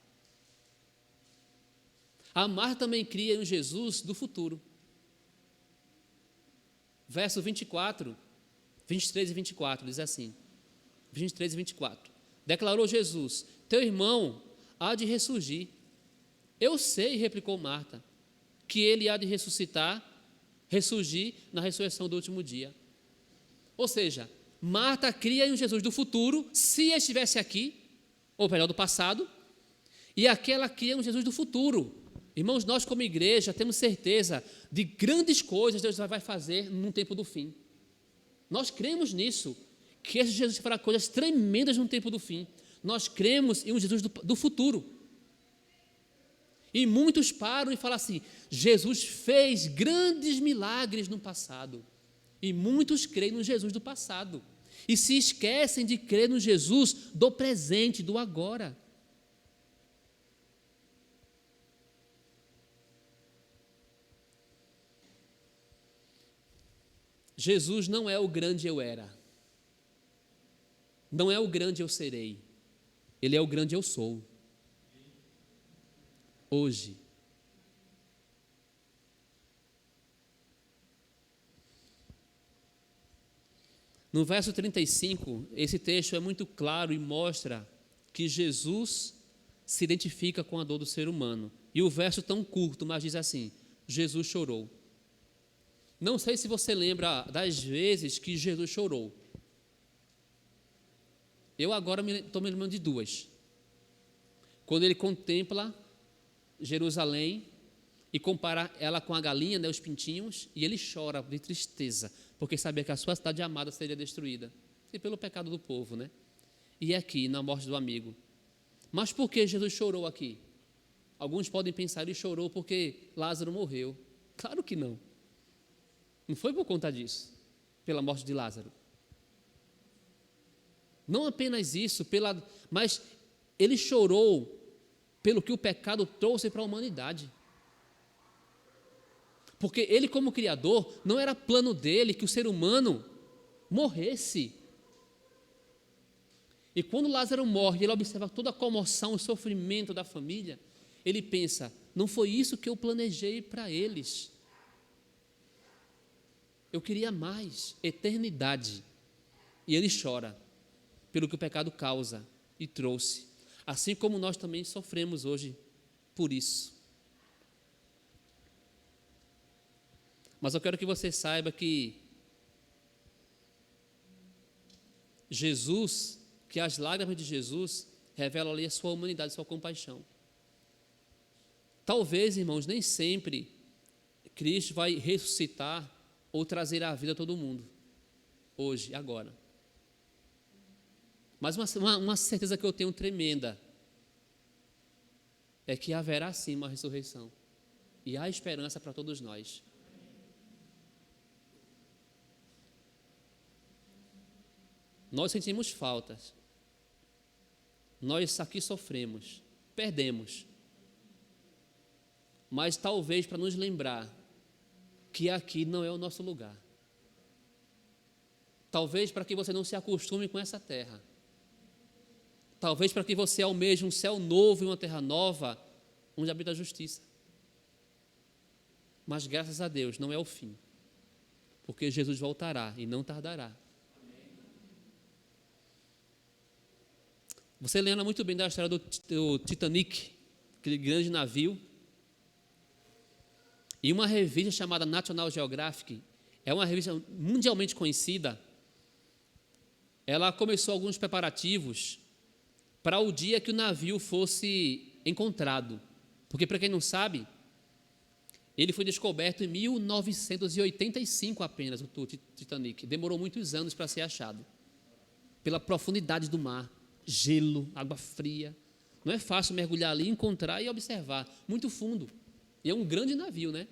D: A Marta também cria em um Jesus do futuro. Verso 23 e 24, diz assim, 23 e 24. Declarou Jesus: teu irmão há de ressurgir. Eu sei, replicou Marta, que ele há de ressurgir na ressurreição do último dia. Ou seja, Marta cria em um Jesus do futuro, se estivesse aqui, ou melhor, do passado, e aqui ela cria um Jesus do futuro. Irmãos, nós como igreja temos certeza de grandes coisas Deus vai fazer no tempo do fim. Nós cremos nisso, que esse Jesus fará coisas tremendas no tempo do fim. Nós cremos em um Jesus do futuro. E muitos param e falam assim: Jesus fez grandes milagres no passado. E muitos creem no Jesus do passado. E se esquecem de crer no Jesus do presente, do agora. Jesus não é o grande eu era. Não é o grande eu serei. Ele é o grande eu sou. Hoje. No verso 35, esse texto é muito claro e mostra que Jesus se identifica com a dor do ser humano. E o verso tão curto, mas diz assim: Jesus chorou. Não sei se você lembra das vezes que Jesus chorou. Eu agora estou me lembrando de duas. Quando ele contempla Jerusalém e compara ela com a galinha, né, os pintinhos, e ele chora de tristeza, porque sabia que a sua cidade amada seria destruída, e pelo pecado do povo, né? E aqui, na morte do amigo. Mas por que Jesus chorou aqui? Alguns podem pensar, ele chorou porque Lázaro morreu. Claro que não. Não foi por conta disso, pela morte de Lázaro. Não apenas isso, mas ele chorou pelo que o pecado trouxe para a humanidade. Porque ele, como Criador, não era plano dele que o ser humano morresse. E quando Lázaro morre, ele observa toda a comoção, o sofrimento da família, ele pensa: não foi isso que eu planejei para eles. Eu queria mais, eternidade. E ele chora pelo que o pecado causa e trouxe. Assim como nós também sofremos hoje por isso. Mas eu quero que você saiba que Jesus, que as lágrimas de Jesus revelam ali a sua humanidade, a sua compaixão. Talvez, irmãos, nem sempre Cristo vai ressuscitar ou trazer à vida todo mundo, hoje, agora. Mas uma certeza que eu tenho tremenda é que haverá sim uma ressurreição. E há esperança para todos nós. Nós sentimos faltas. Nós aqui sofremos, perdemos. Mas talvez para nos lembrar que aqui não é o nosso lugar. Talvez para que você não se acostume com essa terra. Talvez para que você almeje um céu novo e uma terra nova, onde habita a justiça. Mas graças a Deus, não é o fim. Porque Jesus voltará e não tardará. Você lembra muito bem da história do Titanic, aquele grande navio. E uma revista chamada National Geographic, é uma revista mundialmente conhecida, ela começou alguns preparativos para o dia que o navio fosse encontrado. Porque, para quem não sabe, ele foi descoberto em 1985 apenas, o Titanic. Demorou muitos anos para ser achado. Pela profundidade do mar, gelo, água fria. Não é fácil mergulhar ali, encontrar e observar. Muito fundo. E é um grande navio, né?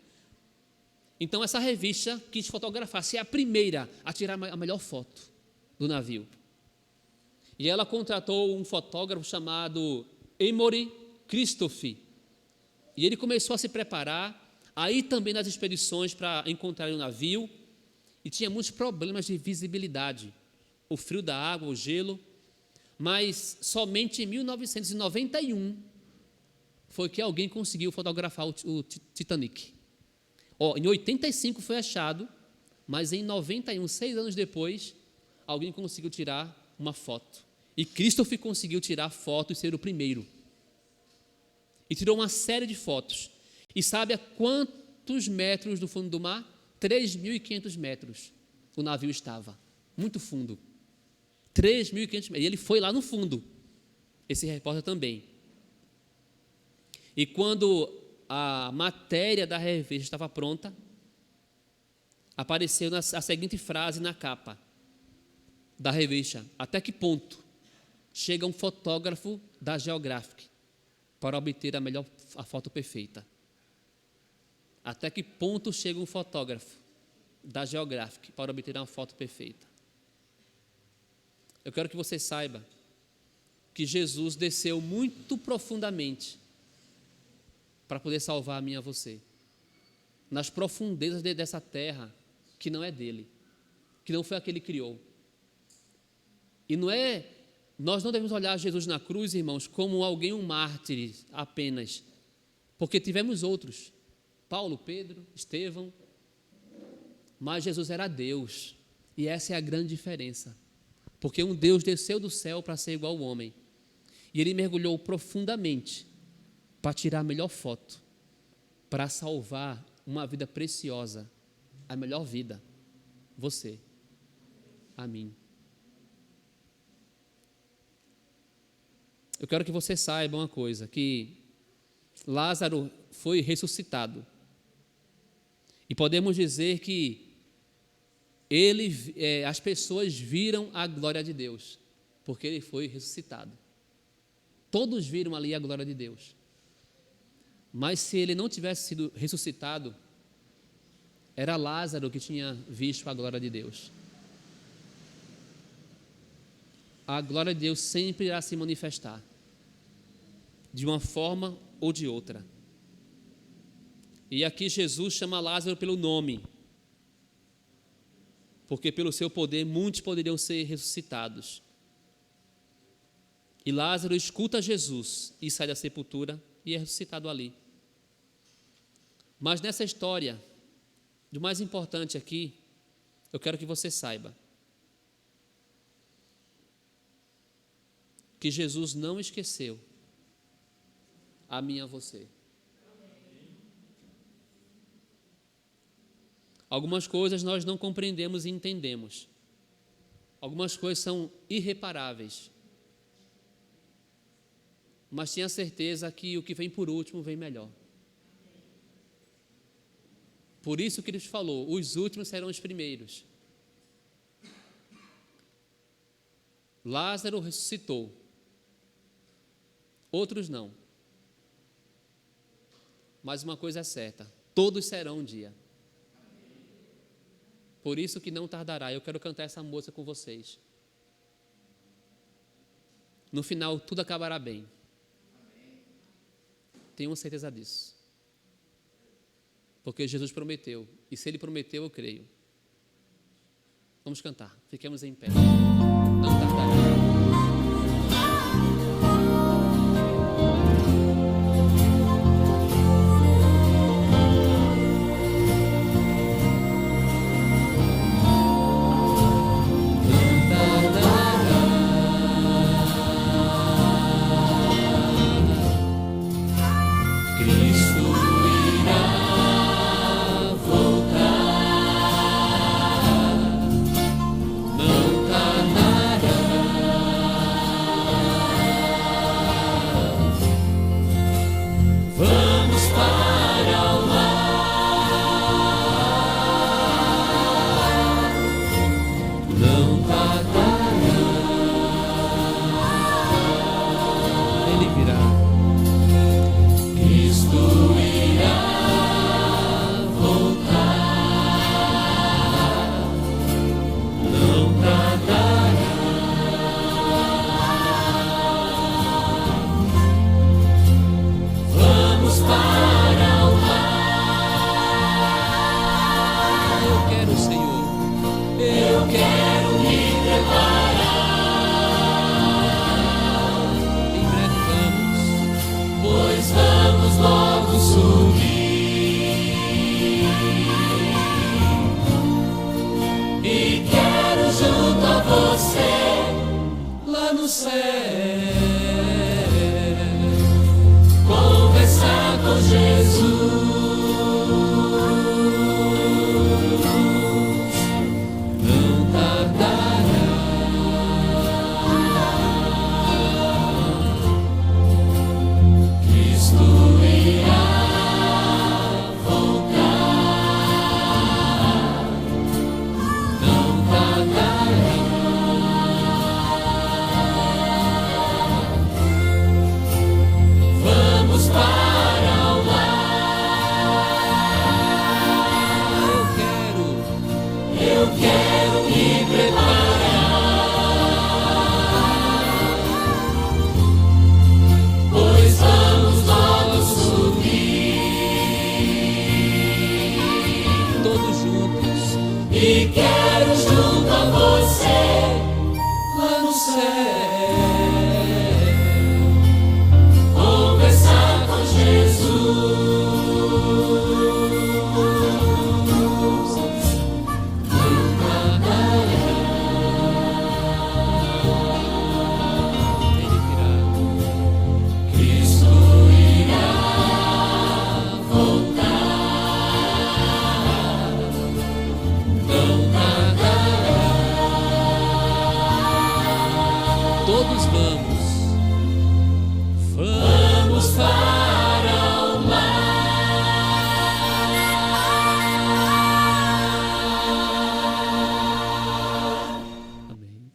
D: Então, essa revista quis fotografar, ser a primeira a tirar a melhor foto do navio. E ela contratou um fotógrafo chamado Emory Christophe. E ele começou a se preparar, aí também nas expedições para encontrar o navio, e tinha muitos problemas de visibilidade. O frio da água, o gelo. Mas somente em 1991 foi que alguém conseguiu fotografar o Titanic. Em 85 foi achado, mas em 91, 6 anos depois, alguém conseguiu tirar uma foto. E Christophe conseguiu tirar foto e ser o primeiro. E tirou uma série de fotos. E sabe a quantos metros do fundo do mar? 3.500 metros o navio estava. Muito fundo. 3.500 metros. E ele foi lá no fundo. Esse repórter também. E quando a matéria da revista estava pronta, apareceu a seguinte frase na capa da revista: até que ponto chega um fotógrafo da Geographic para obter a foto perfeita? Até que ponto chega um fotógrafo da Geographic para obter uma foto perfeita? Eu quero que você saiba que Jesus desceu muito profundamente para poder salvar a mim e a você, nas profundezas dessa terra que não é dele, que não foi a que ele criou. E nós não devemos olhar Jesus na cruz, irmãos, como alguém, um mártir apenas, porque tivemos outros, Paulo, Pedro, Estevão, mas Jesus era Deus, e essa é a grande diferença, porque um Deus desceu do céu para ser igual ao homem, e ele mergulhou profundamente para tirar a melhor foto, para salvar uma vida preciosa, a melhor vida, você, a mim. Eu quero que você saiba uma coisa, que Lázaro foi ressuscitado. E podemos dizer que as pessoas viram a glória de Deus, porque ele foi ressuscitado. Todos viram ali a glória de Deus. Mas se ele não tivesse sido ressuscitado, era Lázaro que tinha visto a glória de Deus. A glória de Deus sempre irá se manifestar, de uma forma ou de outra. E aqui Jesus chama Lázaro pelo nome, porque pelo seu poder muitos poderiam ser ressuscitados. E Lázaro escuta Jesus e sai da sepultura e é ressuscitado ali. Mas nessa história, o mais importante aqui, eu quero que você saiba que Jesus não esqueceu a mim e a você. Algumas coisas nós não compreendemos e entendemos. Algumas coisas são irreparáveis. Mas tenha certeza que o que vem por último vem melhor. Por isso que ele falou, os últimos serão os primeiros. Lázaro ressuscitou, outros não. Mas uma coisa é certa, todos serão um dia. Por isso que não tardará. Eu quero cantar essa música com vocês. No final, tudo acabará bem. Tenho certeza disso. Porque Jesus prometeu. E se Ele prometeu, eu creio. Vamos cantar. Fiquemos em pé. Não tardará.
O: Não tardará.
D: céu, conversar com Jesus. Não tardará, Cristo irá voltar. Não tardará. Vamos para o lar. Eu quero me preparar, pois vamos logo subir, todos juntos. E quero junto a você lá no céu conversar com Jesus. Cristo irá voltar. Não tardará. Todos vamos para o mar. Amém.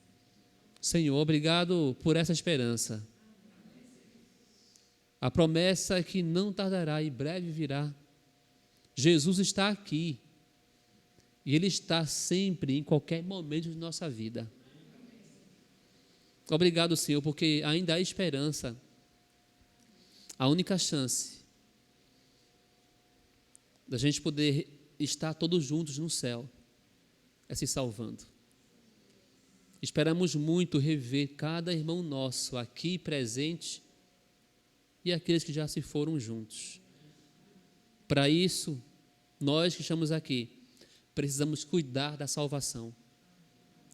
D: Senhor, obrigado por essa esperança. A promessa é que não tardará e breve virá. Jesus está aqui. E Ele está sempre, em qualquer momento de nossa vida. Obrigado, Senhor, porque ainda há esperança. A única chance da gente poder estar todos juntos no céu é se salvando. Esperamos muito rever cada irmão nosso aqui presente e aqueles que já se foram juntos. Para isso, nós que estamos aqui, precisamos cuidar da salvação.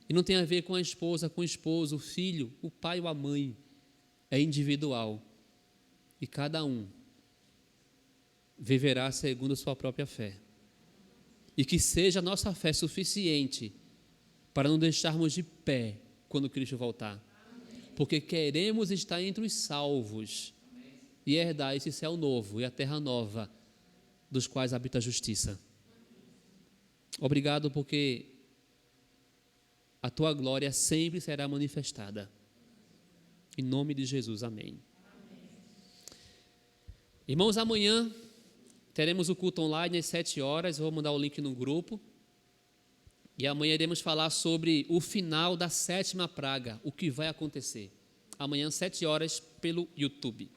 D: E não tem a ver com a esposa, com o esposo, o filho, o pai ou a mãe. É individual. E cada um viverá segundo a sua própria fé. E que seja a nossa fé suficiente para não deixarmos de pé quando Cristo voltar. Porque queremos estar entre os salvos e herdar esse céu novo e a terra nova, dos quais habita a justiça. Obrigado porque a tua glória sempre será manifestada. Em nome de Jesus, amém. Irmãos, amanhã teremos o culto online às 7 horas, eu vou mandar o link no grupo. E amanhã iremos falar sobre o final da 7ª praga, o que vai acontecer. Amanhã, 7 horas, pelo YouTube.